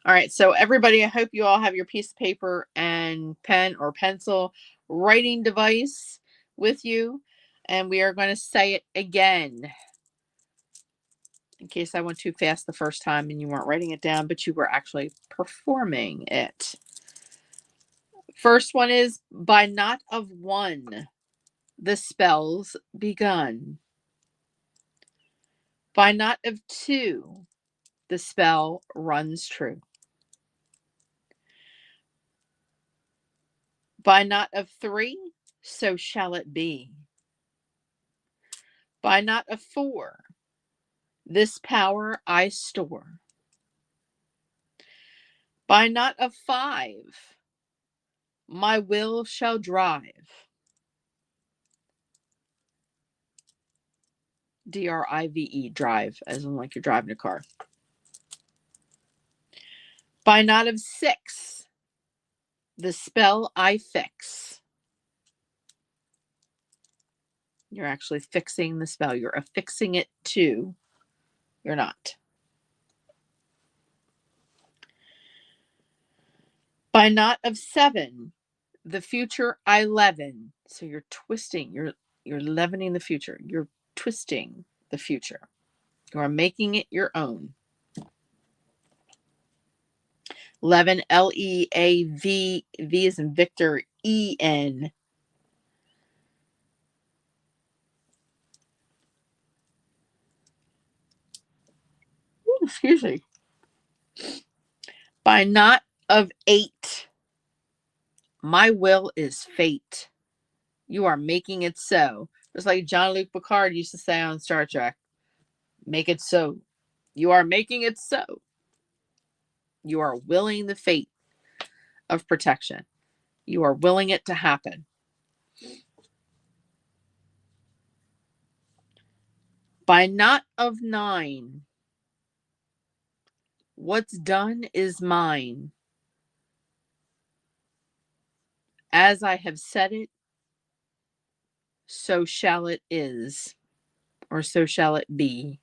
All right, so everybody, I hope you all have your piece of paper and pen or pencil writing device with you. And we are going to say it again. In case I went too fast the first time and you weren't writing it down, but you were actually performing it. First one is, by knot of 1, the spell's begun. By knot of 2, the spell runs true. By knot of 3, so shall it be. By knot of 4, this power I store. By knot of 5, my will shall drive. D-R-I-V-E, drive, as in like you're driving a car. By knot of 6, the spell I fix. You're actually fixing the spell. You're affixing it to your knot. By knot of 7, the future I leaven. So you're twisting, you're leavening the future. You're twisting the future. You are making it your own. Leaven, L-E-A-V, V is in Victor, E-N. Ooh, excuse me. By knot of 8, my will is fate. You are making it so. Just like Jean-Luc Picard used to say on Star Trek, make it so. You are making it so. You are willing the fate of protection. You are willing it to happen. By knot of 9, what's done is mine. As I have said it, so shall it is, or so shall it be.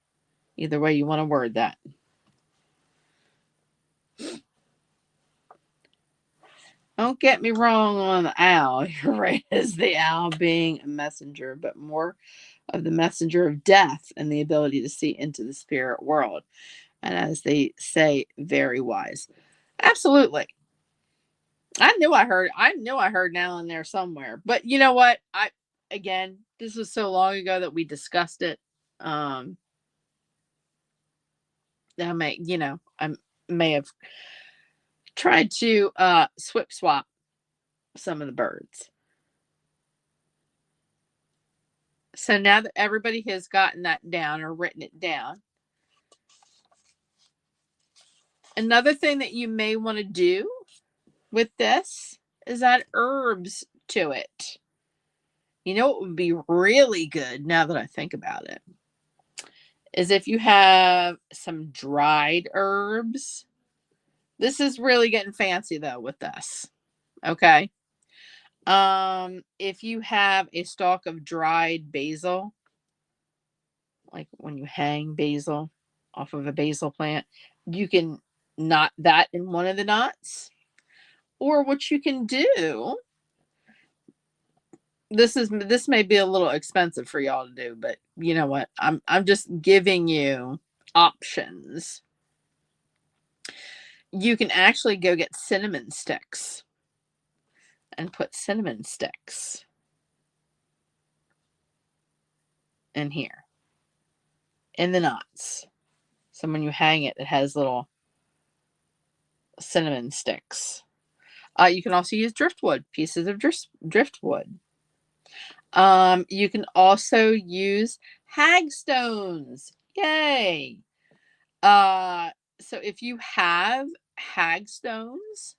Either way you want to word that. Don't get me wrong on the owl. You're right, as the owl being a messenger, but more of the messenger of death and the ability to see into the spirit world. And as they say, very wise. Absolutely. I knew I heard now and there somewhere. But you know what? Again, this was so long ago that we discussed it. I may have tried to swap some of the birds. So now that everybody has gotten that down or written it down, another thing that you may want to do with this is add herbs to it. You know what would be really good now that I think about it is if you have some dried herbs. This is really getting fancy though with this. Okay. If you have a stalk of dried basil, like when you hang basil off of a basil plant, you can knot that in one of the knots. Or what you can do, this may be a little expensive for y'all to do, but you know what? I'm just giving you options. You can actually go get cinnamon sticks and put cinnamon sticks in here in the knots. So when you hang it, it has little cinnamon sticks. You can also use driftwood, pieces of driftwood. You can also use hagstones. Yay! So if you have hagstones,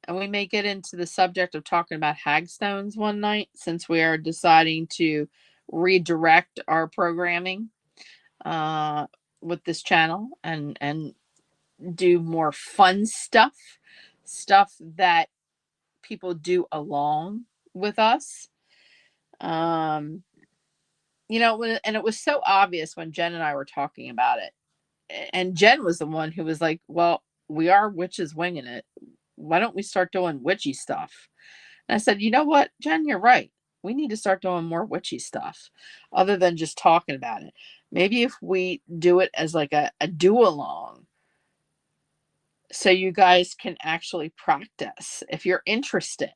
and we may get into the subject of talking about hagstones one night since we are deciding to redirect our programming with this channel and do more fun stuff that people do along with us. And it was so obvious when Jen and I were talking about it. And Jen was the one who was like, well, we are witches winging it. Why don't we start doing witchy stuff? And I said, you know what, Jen, you're right. We need to start doing more witchy stuff other than just talking about it. Maybe if we do it as like a do along, so you guys can actually practice. If you're interested,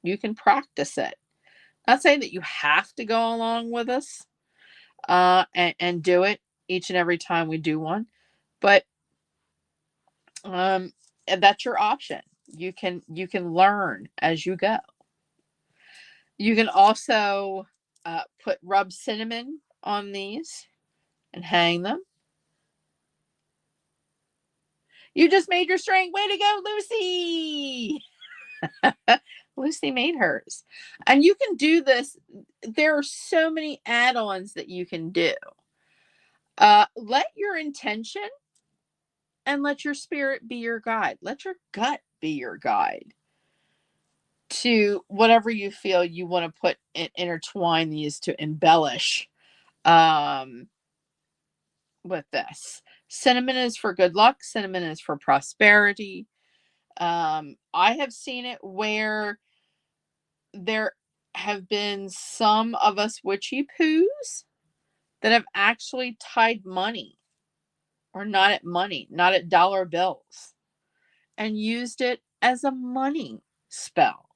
you can practice it. Not saying that you have to go along with us and do it each and every time we do one, but and that's your option. You can learn as you go. You can also rub cinnamon on these and hang them. You just made your string. Way to go, Lucy! Lucy made hers. And you can do this. There are so many add-ons that you can do. Let your intention and let your spirit be your guide. Let your gut be your guide to whatever you feel you want to put intertwine these to embellish um, with this. Cinnamon is for good luck. Cinnamon is for prosperity. I have seen it where there have been some of us witchy poos that have actually tied money, or not at money, not at dollar bills, and used it as a money spell.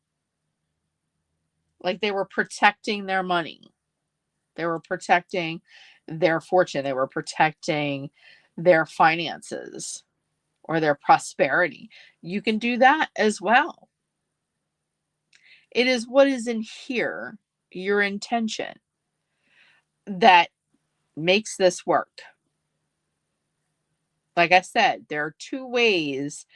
Like they were protecting their money. They were protecting their fortune. They were protecting their finances or their prosperity. You can do that as well. It is what is in here, your intention, that makes this work. Like I said, there are two ways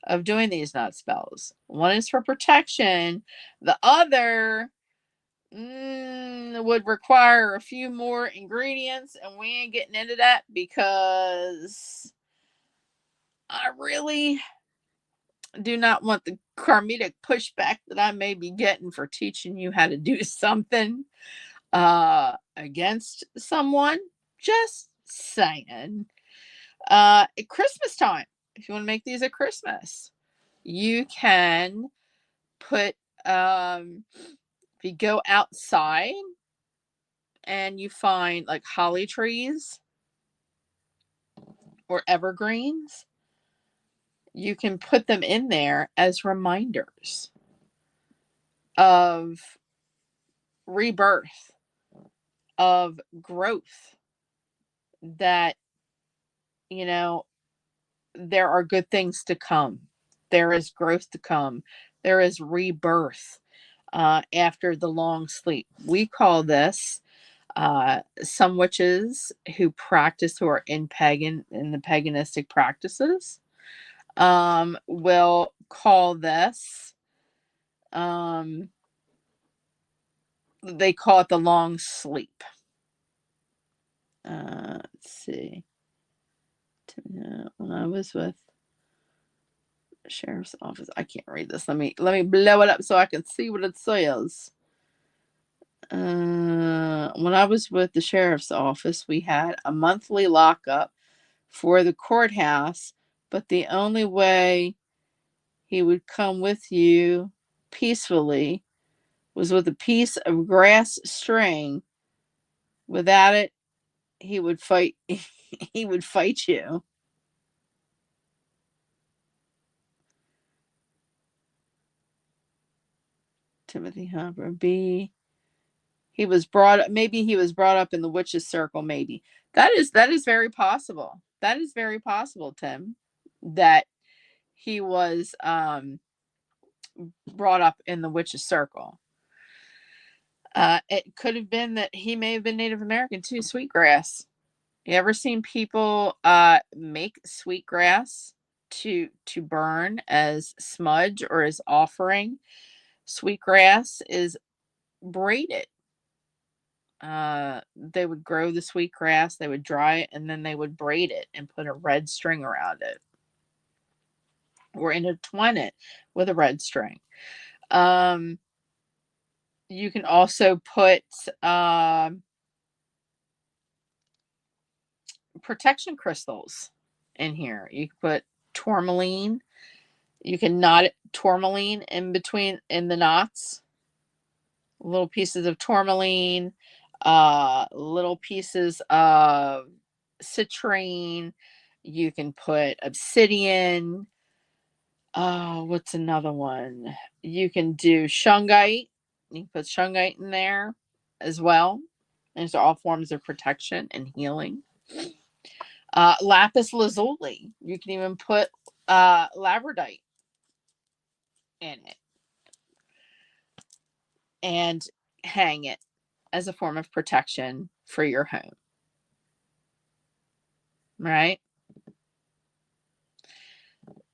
of doing these knot spells. One is for protection. The other would require a few more ingredients, and we ain't getting into that because I really do not want the karmic pushback that I may be getting for teaching you how to do something against someone. Just saying. At Christmas time, if you want to make these at Christmas, you can put if you go outside and you find like holly trees or evergreens, you can put them in there as reminders of rebirth, of growth, that, you know, there are good things to come. There is growth to come. There is rebirth after the long sleep. We call this, some witches who practice, who are in the paganistic practices, will call this, um, they call it the long sleep. Let's see. When I was with the sheriff's office, I can't read this. Let me blow it up so I can see what it says. When I was with the sheriff's office, we had a monthly lockup for the courthouse, but the only way he would come with you peacefully was with a piece of grass string. Without it, he would fight. He would fight you. Timothy Hopper B. He was brought up. Maybe he was brought up in the witches' circle. Maybe that is very possible. That is very possible, Tim. That he was brought up in the witches' circle. It could have been that he may have been Native American too. Sweetgrass. You ever seen people make sweetgrass to burn as smudge or as offering? Sweetgrass is braided. They would grow the sweetgrass, they would dry it, and then they would braid it and put a red string around it, or intertwine it with a red string. You can also put protection crystals in here. You can put tourmaline. You can knot tourmaline in between in the knots. Little pieces of tourmaline, little pieces of citrine. You can put obsidian. What's another one? You can do shungite. You can put shungite in there as well. These are all forms of protection and healing. Lapis lazuli. You can even put labradorite in it and hang it as a form of protection for your home. Right?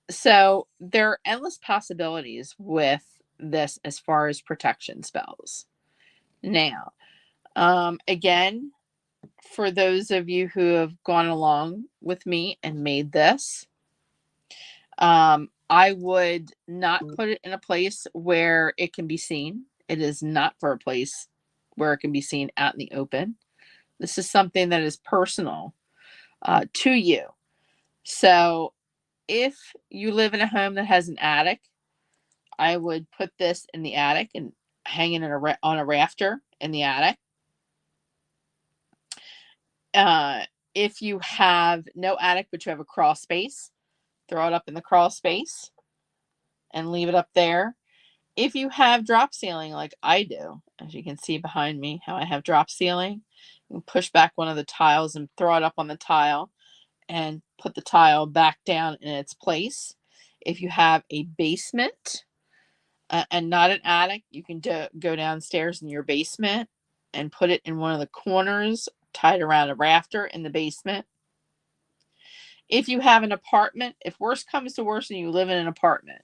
So there are endless possibilities with this as far as protection spells. Now, again, for those of you who have gone along with me and made this, I would not put it in a place where it can be seen. It is not for a place where it can be seen out in the open. This is something that is personal to you. So if you live in a home that has an attic, I would put this in the attic and hang it on a rafter in the attic. If you have no attic, but you have a crawl space, throw it up in the crawl space and leave it up there. If you have drop ceiling like I do, as you can see behind me, how I have drop ceiling, you can push back one of the tiles and throw it up on the tile and put the tile back down in its place. If you have a basement and not an attic, you can go downstairs in your basement and put it in one of the corners, tied around a rafter in the basement. If you have an apartment, if worse comes to worse and you live in an apartment,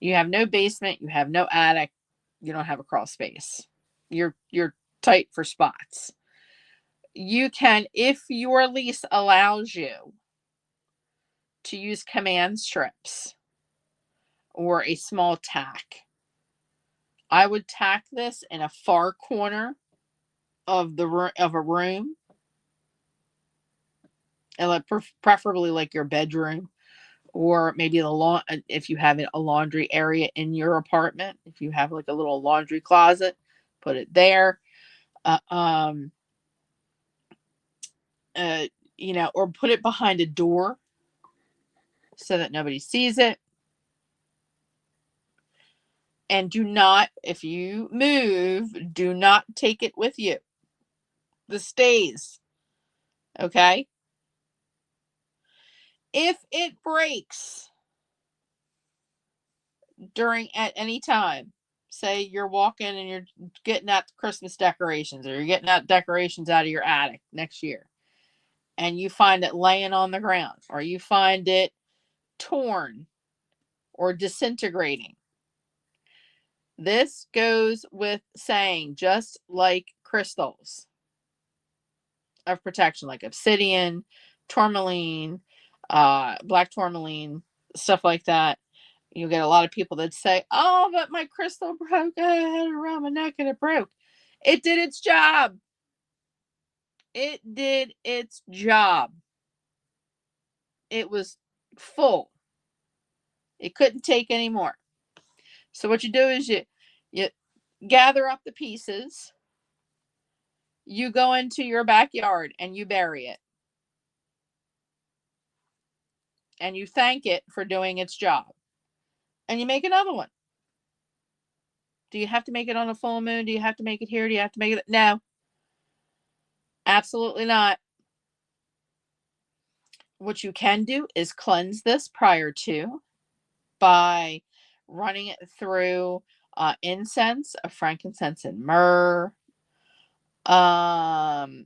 you have no basement, you have no attic, you don't have a crawl space. You're tight for spots. You can, if your lease allows you to use command strips or a small tack, I would tack this in a far corner of a room, and preferably like your bedroom, or maybe if you have a laundry area in your apartment. If you have like a little laundry closet, put it there. Or put it behind a door so that nobody sees it. And do not, if you move, do not take it with you. This stays. Okay? If it breaks at any time, say you're walking and you're getting out the Christmas decorations, or you're getting out decorations out of your attic next year, and you find it laying on the ground, or you find it torn or disintegrating. This goes with saying, just like crystals of protection, like obsidian, tourmaline, black tourmaline, stuff like that. You get a lot of people that say, oh, but my crystal broke. I had it around my neck and it broke. It did its job. It did its job. It was full. It couldn't take any more. So what you do is you gather up the pieces. You go into your backyard and you bury it. And you thank it for doing its job. And you make another one. Do you have to make it on a full moon? Do you have to make it here? Do you have to make it? No. Absolutely not. What you can do is cleanse this prior to by running it through incense of frankincense and myrrh. I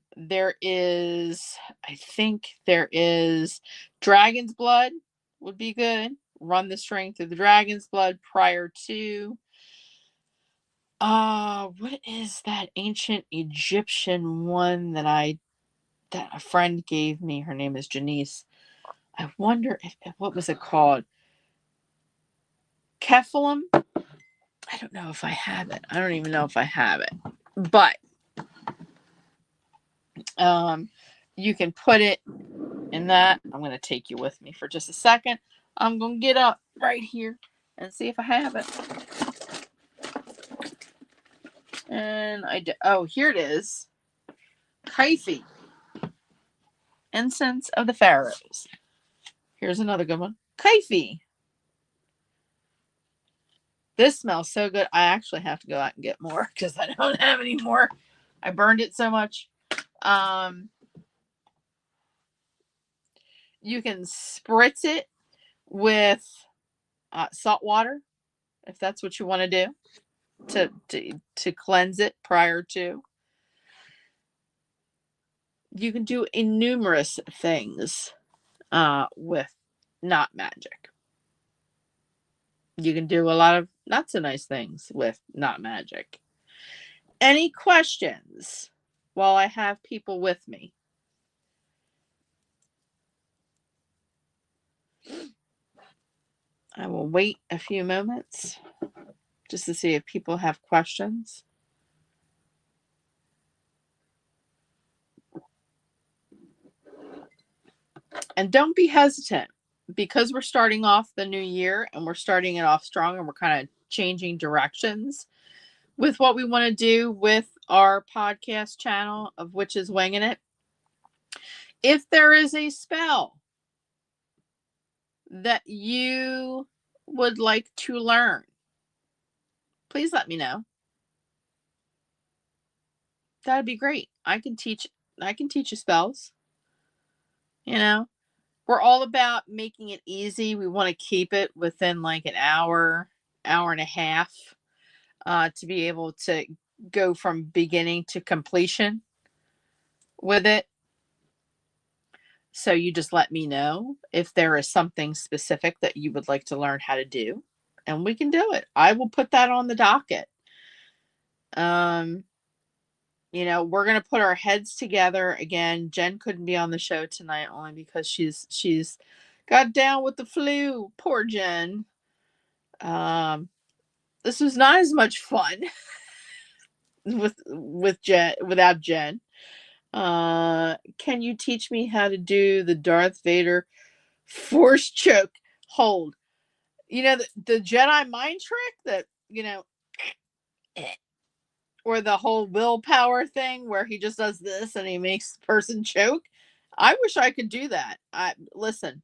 think there is dragon's blood would be good. Run the string through the dragon's blood prior to. What is that ancient Egyptian one that a friend gave me? Her name is Janice. I wonder what was it called? Kephalem? I don't know if I have it. I don't even know if I have it. But you can put it in that. I'm going to take you with me for just a second. I'm going to get up right here and see if I have it. And here it is. Kaifi. Incense of the Pharaohs. Here's another good one. Kaifi. This smells so good. I actually have to go out and get more because I don't have any more. I burned it so much. You can spritz it with salt water if that's what you want to do to cleanse it prior to. You can do numerous things with not magic. You can do a lot of not so nice things with not magic. Any questions while I have people with me? I will wait a few moments just to see if people have questions. And don't be hesitant because we're starting off the new year and we're starting it off strong and we're kind of changing directions with what we want to do with our podcast channel of Witches Winging It. If there is a spell that you would like to learn, please let me know. That'd be great. I can teach you spells. You know, we're all about making it easy. We want to keep it within like an hour, hour and a half, to be able to go from beginning to completion with it. So you just let me know if there is something specific that you would like to learn how to do, and we can do it. I will put that on the docket. Um, we're gonna put our heads together again. Jen couldn't be on the show tonight only because she's got down with the flu. Poor Jen. This was not as much fun with Jen without Jen. Can you teach me how to do the Darth Vader force choke hold? The Jedi mind trick that, or the whole willpower thing where he just does this and he makes the person choke. I wish I could do that. Listen,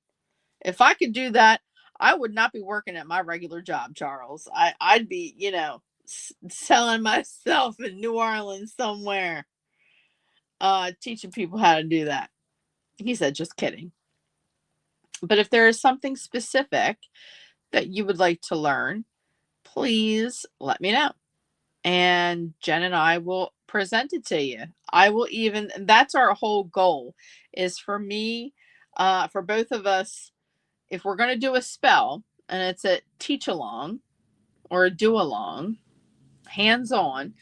if I could do that, I would not be working at my regular job, Charles. I'd be, selling myself in New Orleans somewhere, teaching people how to do that. He said, just kidding. But if there is something specific that you would like to learn, please let me know. And Jen and I will present it to you. That's our whole goal, is for me, for both of us, if we're going to do a spell and it's a teach along or a do along, hands on,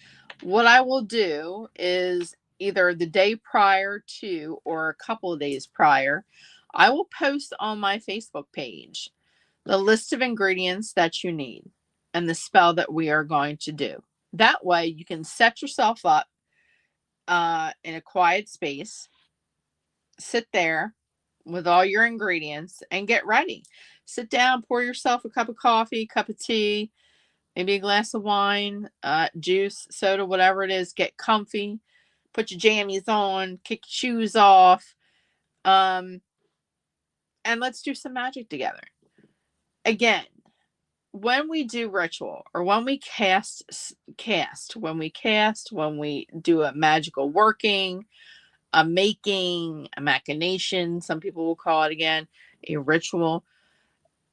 what I will do is either the day prior to or a couple of days prior, I will post on my Facebook page the list of ingredients that you need and the spell that we are going to do. That way you can set yourself up in a quiet space, sit there with all your ingredients and get ready. Sit down, pour yourself a cup of coffee, cup of tea, maybe a glass of wine, juice, soda, whatever it is. Get comfy, put your jammies on, kick your shoes off, and let's do some magic together. Again, when we do ritual or when we when we do a magical working, a making, a machination, some people will call it, again, a ritual,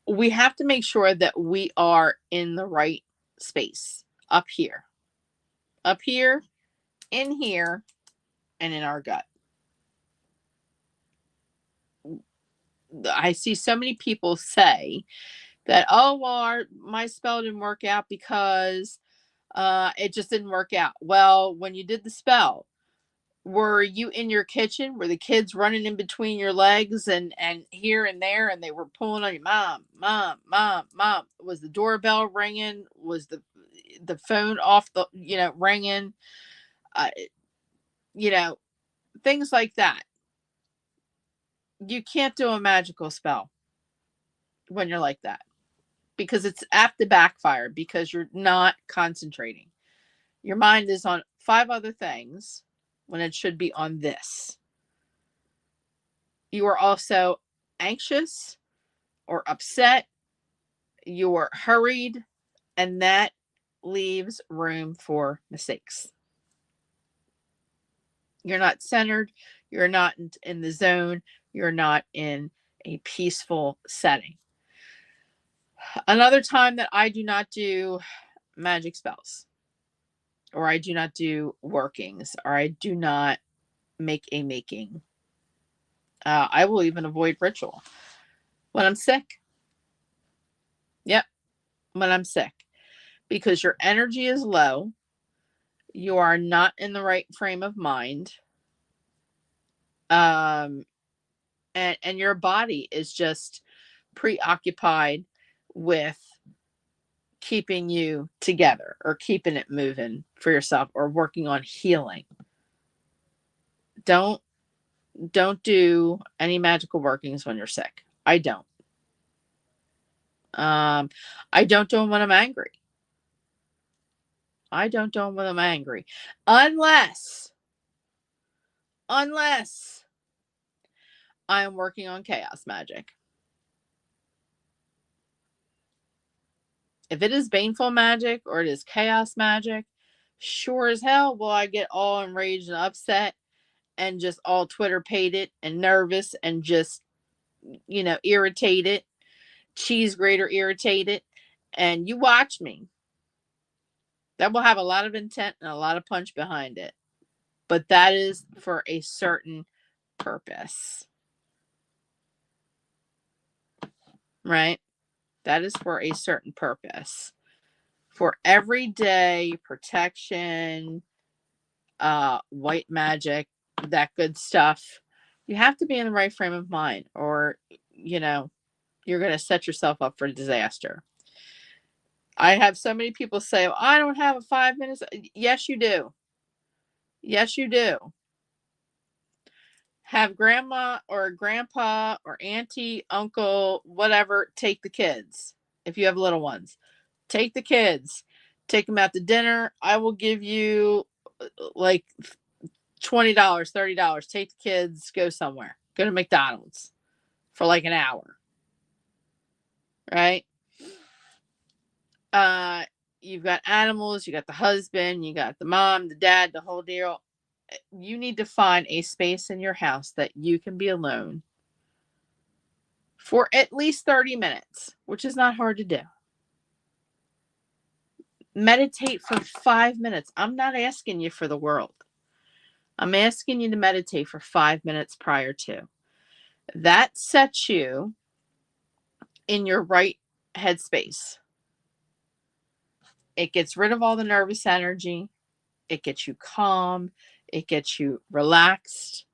we have to make sure that we are in the right space, up here, in here, and in our gut. I see so many people say that, oh, well, my spell didn't work out because it just didn't work out. Well, when you did the spell, were you in your kitchen? Were the kids running in between your legs and here and there, and they were pulling on you, mom, mom, mom, mom? Was the doorbell ringing? Was the phone off the ringing? Uh, things like that. You can't do a magical spell when you're like that, because it's apt to backfire because you're not concentrating. Your mind is on 5 other things when it should be on this. You are also anxious or upset. You're hurried, and that leaves room for mistakes. You're not centered. You're not in the zone. You're not in a peaceful setting. Another time that I do not do magic spells, or I do not do workings, or I do not make a making. I will even avoid ritual when I'm sick. Yep. when I'm sick because your energy is low. You are not in the right frame of mind. Um, and your body is just preoccupied with keeping you together or keeping it moving for yourself or working on healing. Don't don't do any magical workings when you're sick. I don't. Um, I don't do them when I'm angry. I don't do them when I'm angry, unless unless I am working on chaos magic. If it is baneful magic or it is chaos magic, sure as hell will I get all enraged and upset and just all Twitter pated and nervous and just, irritated, cheese grater irritated. And you watch me. That will have a lot of intent and a lot of punch behind it. But that is for a certain purpose. Right? That is for a certain purpose. For everyday protection, white magic, that good stuff, you have to be in the right frame of mind, or you're going to set yourself up for disaster. I have so many people say, "Oh, I don't have a 5 minutes." Yes, you do. Yes, you do. Have grandma or grandpa or auntie, uncle, whatever, take the kids. If you have little ones, take the kids, take them out to dinner. I will give you like $20, $30. Take the kids, go somewhere, go to McDonald's for like an hour. Right? You've got animals, you got the husband, you got the mom, the dad, the whole deal. You need to find a space in your house that you can be alone for at least 30 minutes, which is not hard to do. Meditate for 5 minutes. I'm not asking you for the world. I'm asking you to meditate for 5 minutes prior to. That sets you in your right headspace. It gets rid of all the nervous energy. It gets you calm. It gets you relaxed.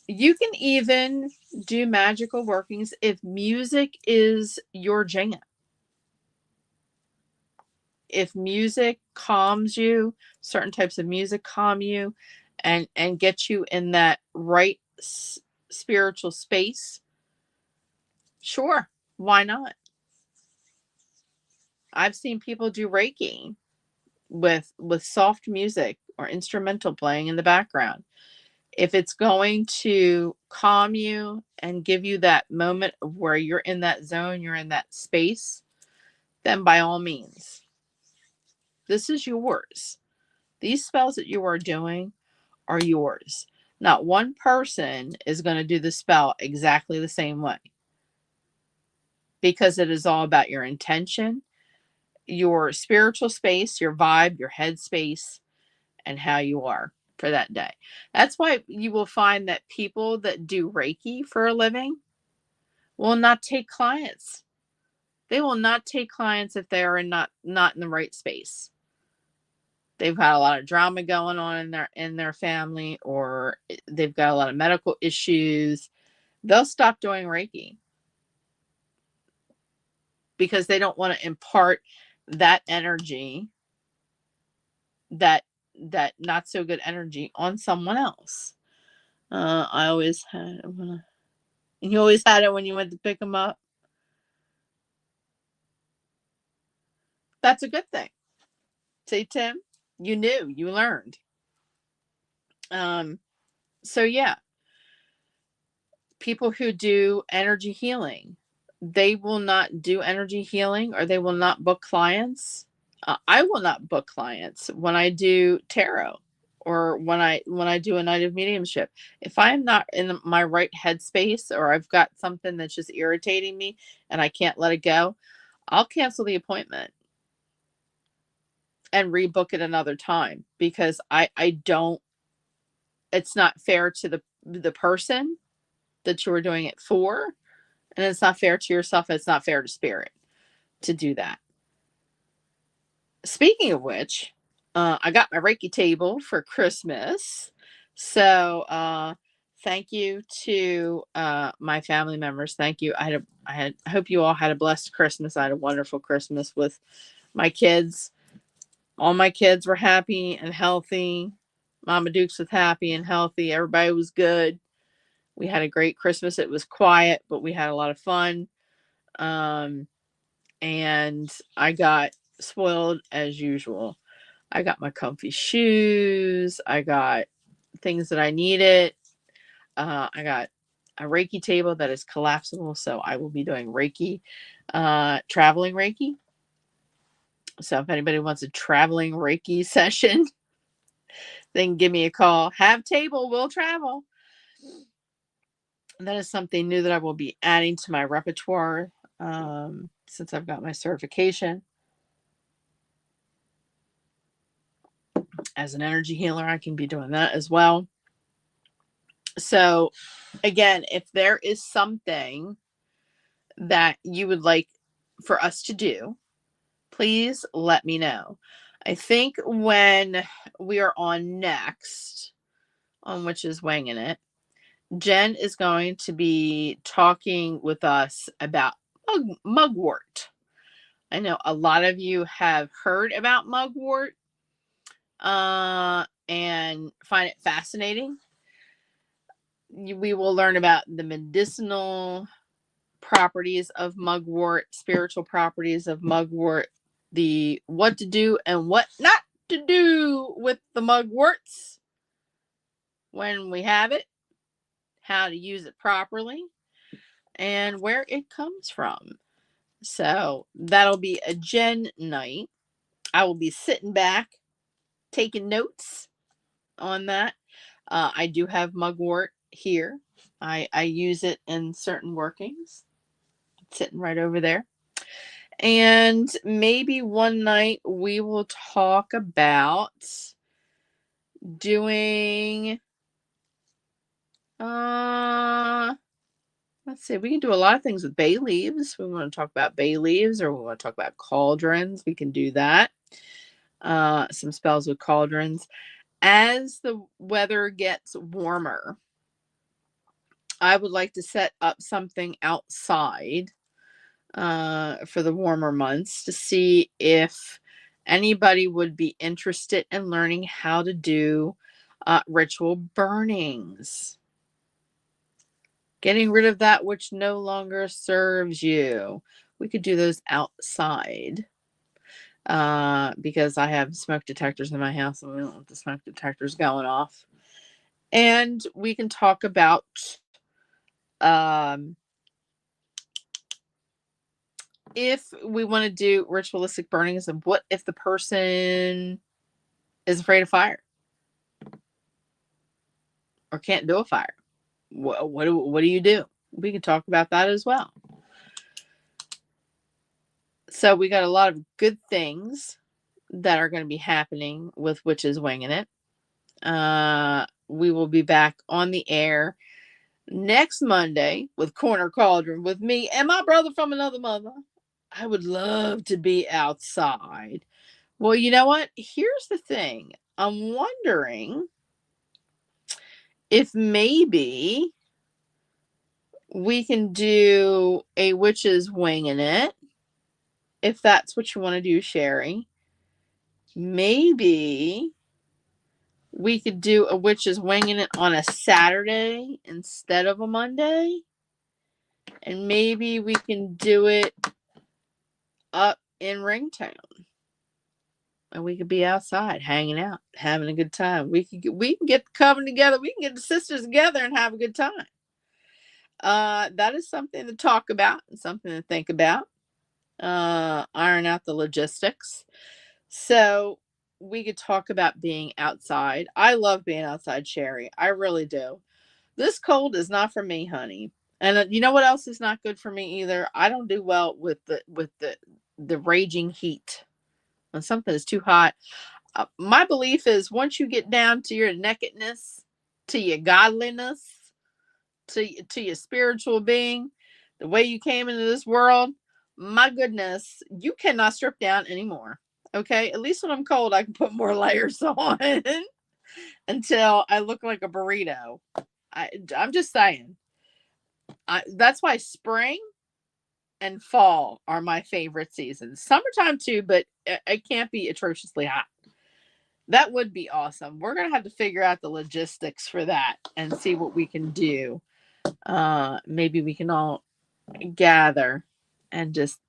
You can even do magical workings if music is your jam. If music calms you, certain types of music calm you and get you in that right spiritual space, sure, why not? I've seen people do Reiki with soft music or instrumental playing in the background. If it's going to calm you and give you that moment of where you're in that zone, you're in that space, then by all means, this is yours. These spells that you are doing are yours. Not one person is going to do the spell exactly the same way, because it is all about your intention, your spiritual space, your vibe, your head space, and how you are for that day. That's why you will find that people that do Reiki for a living will not take clients. They will not take clients if they are not in the right space. They've got a lot of drama going on in their family, or they've got a lot of medical issues. They'll stop doing Reiki because they don't want to impart that energy, that not so good energy on someone else. I always had, and you always had it when you went to pick them up. That's a good thing. See, Tim, you knew, you learned. Um, so yeah, people who do energy healing, they will not do energy healing, or they will not book clients. I will not book clients when I do tarot, or when I do a night of mediumship. If I am not in my right headspace, or I've got something that's just irritating me and I can't let it go, I'll cancel the appointment and rebook it another time, because I don't, it's not fair to the person that you were doing it for, and it's not fair to yourself, it's not fair to spirit. to do that. Speaking of which, I got my Reiki table for Christmas. So thank you to my family members. Thank you. I hope you all had a blessed Christmas. I had a wonderful Christmas with my kids. All my kids were happy and healthy. Mama Dukes was happy and healthy. Everybody was good. We had a great Christmas. It was quiet, but we had a lot of fun. And I got spoiled as usual. I got my comfy shoes. I got things that I needed. I got a Reiki table that is collapsible, so I will be doing Reiki, traveling Reiki. So if anybody wants a traveling Reiki session, then give me a call. Have table, will travel. That is something new that I will be adding to my repertoire since I've got my certification. As an energy healer, I can be doing that as well. So, again, if there is something that you would like for us to do, please let me know. I think when we are on next, on Witches Winging It, Jen is going to be talking with us about mugwort. I know a lot of you have heard about mugwort and find it fascinating. We will learn about the medicinal properties of mugwort, spiritual properties of mugwort, the what to do and what not to do with the mugworts when we have it, how to use it properly, and where it comes from. So that'll be a Jen night. I will be sitting back taking notes on that. I do have mugwort here. I use it in certain workings. It's sitting right over there. And maybe one night we will talk about doing let's see, we can do a lot of things with bay leaves. We want to talk about bay leaves, or we want to talk about cauldrons. We can do that. Some spells with cauldrons. As the weather gets warmer, I would like to set up something outside for the warmer months to see if anybody would be interested in learning how to do ritual burnings. Getting rid of that which no longer serves you. We could do those outside because I have smoke detectors in my house and we don't want the smoke detectors going off. And we can talk about if we want to do ritualistic burnings, and what if the person is afraid of fire or can't do a fire? What do you do? We can talk about that as well. So we got a lot of good things that are going to be happening with Witches Winging It. We will be back on the air next Monday with Corner Cauldron with me and my brother from another mother. I would love to be outside. Well, you know what? Here's the thing. I'm wondering if maybe we can do a Witches Winging It. If that's what you want to do, Sherry. Maybe we could do a Witches Winging It on a Saturday instead of a Monday. And maybe we can do it up in Ringtown. And we could be outside hanging out, having a good time. We can get the coven together. We can get the sisters together and have a good time. That is something to talk about and something to think about. Iron out the logistics. So we could talk about being outside. I love being outside, Sherry. I really do. This cold is not for me, honey. And you know what else is not good for me either? I don't do well with the raging heat. When something is too hot, my belief is once you get down to your nakedness, to your godliness, to your spiritual being, the way you came into this world, my goodness, you cannot strip down anymore. Okay, at least when I'm cold, I can put more layers on until I look like a burrito. I'm just saying. That's why spring and fall are my favorite seasons. Summertime too, but it can't be atrociously hot. That would be awesome. We're gonna have to figure out the logistics for that and see what we can do. Maybe we can all gather and just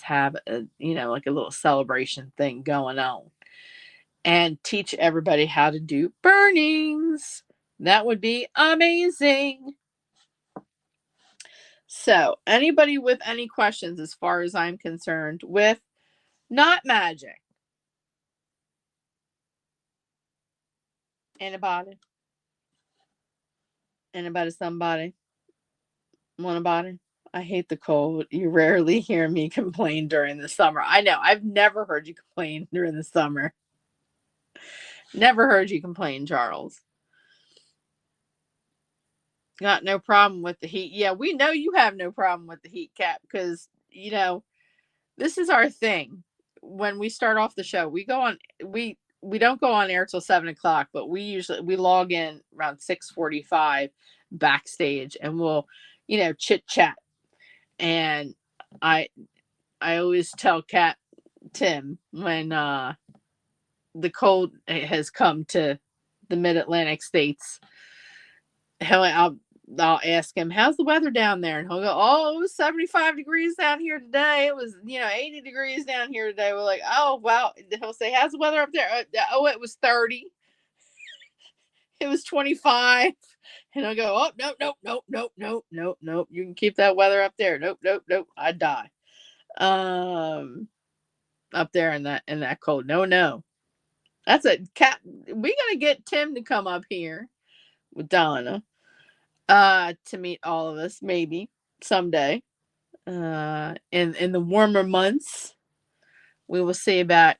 have a, like a little celebration thing going on and teach everybody how to do burnings. That would be amazing. So, anybody with any questions as far as I'm concerned with not magic? Anybody? Anybody, somebody? Want a body? I hate the cold. You rarely hear me complain during the summer. I know. I've never heard you complain during the summer. Never heard you complain, Charles. Got no problem with the heat. Yeah, we know you have no problem with the heat, Cap, because, this is our thing. When we start off the show, we don't go on air till 7 o'clock, but we log in around 6:45 backstage, and we'll, chit chat. And I I always tell Tim when the cold has come to the mid-Atlantic states, I'll ask him, how's the weather down there? And he'll go, oh, it was 75 degrees down here today. It was, 80 degrees down here today. We're like, oh, wow. He'll say, how's the weather up there? Oh, it was 30. It was 25. And I'll go, oh, nope, nope, nope, nope, nope, nope, nope. You can keep that weather up there. Nope, nope, nope. I'd die. Up there in that cold. No. That's a cat. We gotta get Tim to come up here with Donna. To meet all of us, maybe someday. In the warmer months, we will see about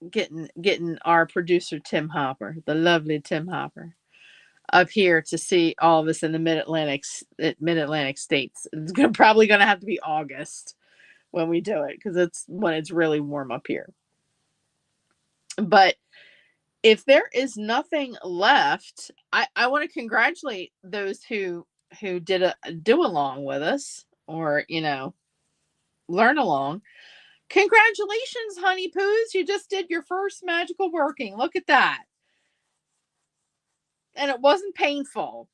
getting our producer Tim Hopper, the lovely Tim Hopper, up here to see all of us in the mid-Atlantic states. It's probably gonna have to be August when we do it, because it's when it's really warm up here. But if there is nothing left, I want to congratulate those who did a do along with us, or learn along. Congratulations, honey poos! You just did your first magical working. Look at that. And it wasn't painful.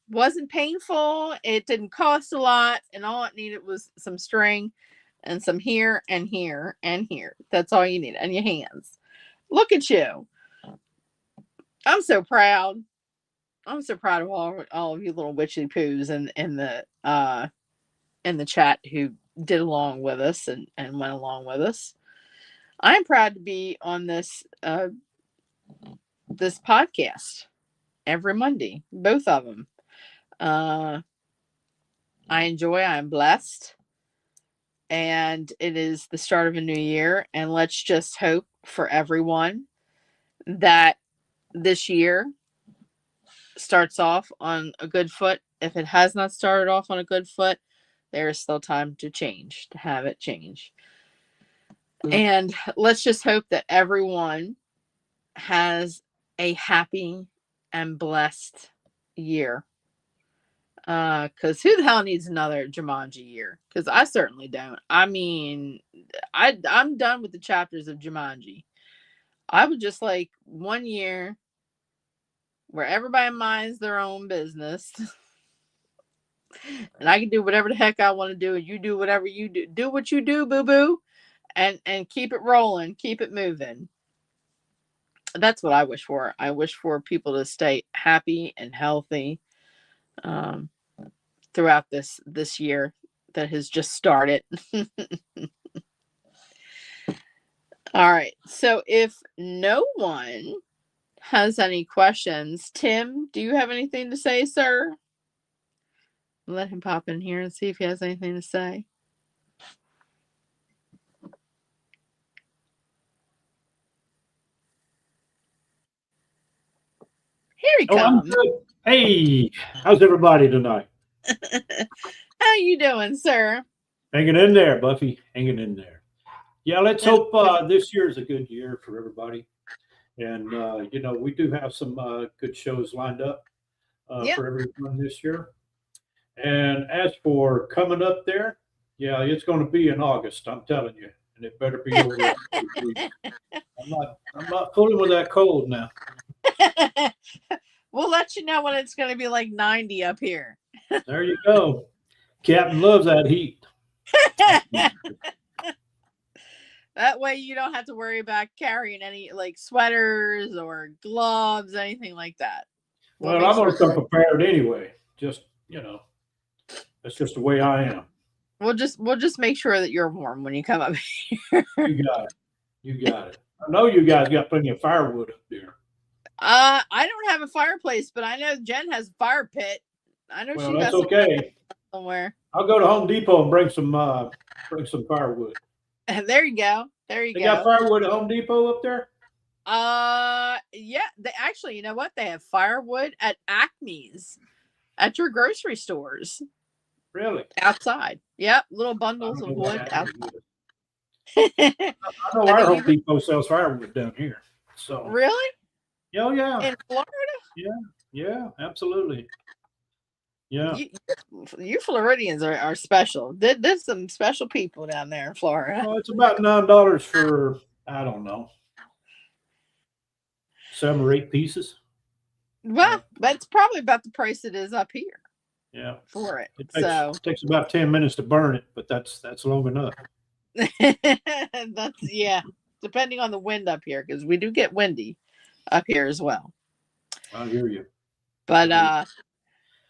It didn't cost a lot, and all it needed was some string and some here and here and here. That's all you need, and your hands. Look at you. I'm so proud. I'm so proud of all of you little witchy poos in the chat who did along with us and went along with us. I'm proud to be on this podcast every Monday, both of them. I enjoy. I'm blessed, and it is the start of a new year. And let's just hope for everyone that this year starts off on a good foot. If it has not started off on a good foot, there is still time to have it change. And let's just hope that everyone has a happy and blessed year. Because who the hell needs another Jumanji year? Because I certainly don't. I mean, I'm done with the chapters of Jumanji. I would just like 1 year where everybody minds their own business. And I can do whatever the heck I want to do, and you do whatever you do. Do what you do, boo-boo, and keep it rolling, keep it moving. That's what I wish for. I wish for people to stay happy and healthy throughout this year that has just started. All right. So if no one has any questions, Tim, do you have anything to say, sir? Let him pop in here and see if he has anything to say. Here he comes. Hey, how's everybody tonight? How you doing, sir? Hanging in there, Buffy. Hanging in there. Yeah, let's And hope this year is a good year for everybody. And, we do have some good shows lined up yeah, for everyone this year. And as for coming up there, yeah, it's going to be in August. I'm telling you, and it better be over there. I'm not fooling with that cold now. we'll let you know when it's going to be like 90 up here. There you go. Captain loves that heat. That way you don't have to worry about carrying any like sweaters or gloves, anything like that. We'll Well, make I'm sure going to come prepared anyway. Just that's just the way I am. we'll just make sure that you're warm when you come up here. You got it. You got it. I know you guys got plenty of firewood up there. I don't have a fireplace, but I know Jen has a fire pit. I know Well, she that's got some okay. somewhere. I'll go to Home Depot and bring some firewood. There you go. There you They got go. firewood at Home Depot up there? Yeah, they actually, you know what? They have firewood at Acme's at your grocery stores Really? outside. Yep, little I bundles don't of know what wood Acme outside. is. I I know our think Home you Depot sells firewood down here. So, really oh yeah, in Florida. yeah, yeah, absolutely. Yeah. You Floridians are special. There's some special people down there in Florida. Well, it's about $9 for, I don't know, 7 or 8 pieces. Yeah. Well, that's probably about the price it is up here Yeah. for it. It takes So takes about 10 minutes to burn it, but that's long enough. that's yeah, depending on the wind up here because we do get windy up here as well. I hear you. I But hear you.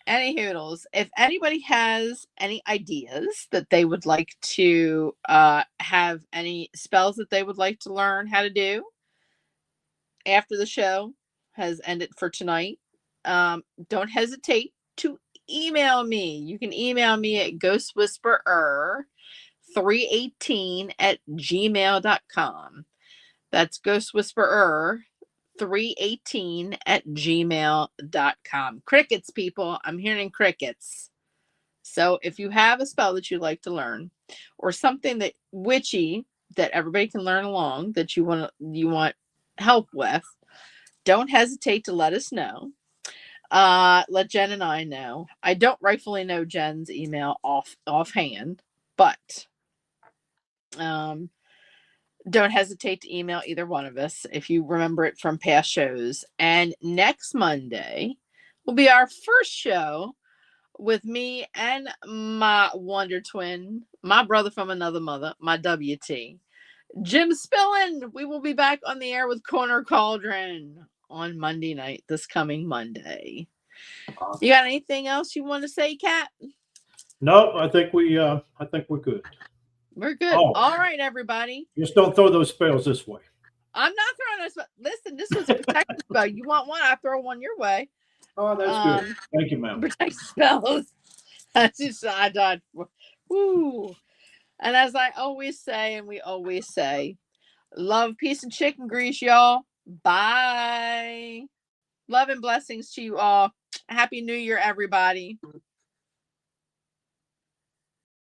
any hoodles, if anybody has any ideas that they would like to have any spells that they would like to learn how to do after the show has ended for tonight, don't hesitate to email me. You can email me at ghostwhisperer318@gmail.com. That's ghostwhisperer318@gmail.com. Crickets, people. I'm hearing crickets. So if you have a spell that you'd like to learn or something that witchy that everybody can learn along that you want help with, don't hesitate to let us know. Let Jen and I know. I don't rightfully know Jen's email offhand, but don't hesitate to email either one of us if you remember it from past shows. And next Monday will be our first show with me and my wonder twin, my brother from another mother, my WT, Jim Spillin. We will be back on the air with Corner Cauldron on Monday night, this coming Monday. You got anything else you want to say, Kat? No, I think we're good. We're good. Oh, All right, everybody. just don't throw those spells this way. I'm not throwing this. Listen, this was a protective spell. You want one? I throw one your way. Oh, that's good. Thank you, ma'am. Protective spells. That's just I died. Woo. And as I always say, and we always say, love, peace, and chicken grease, y'all. Bye. Love and blessings to you all. Happy New Year, everybody.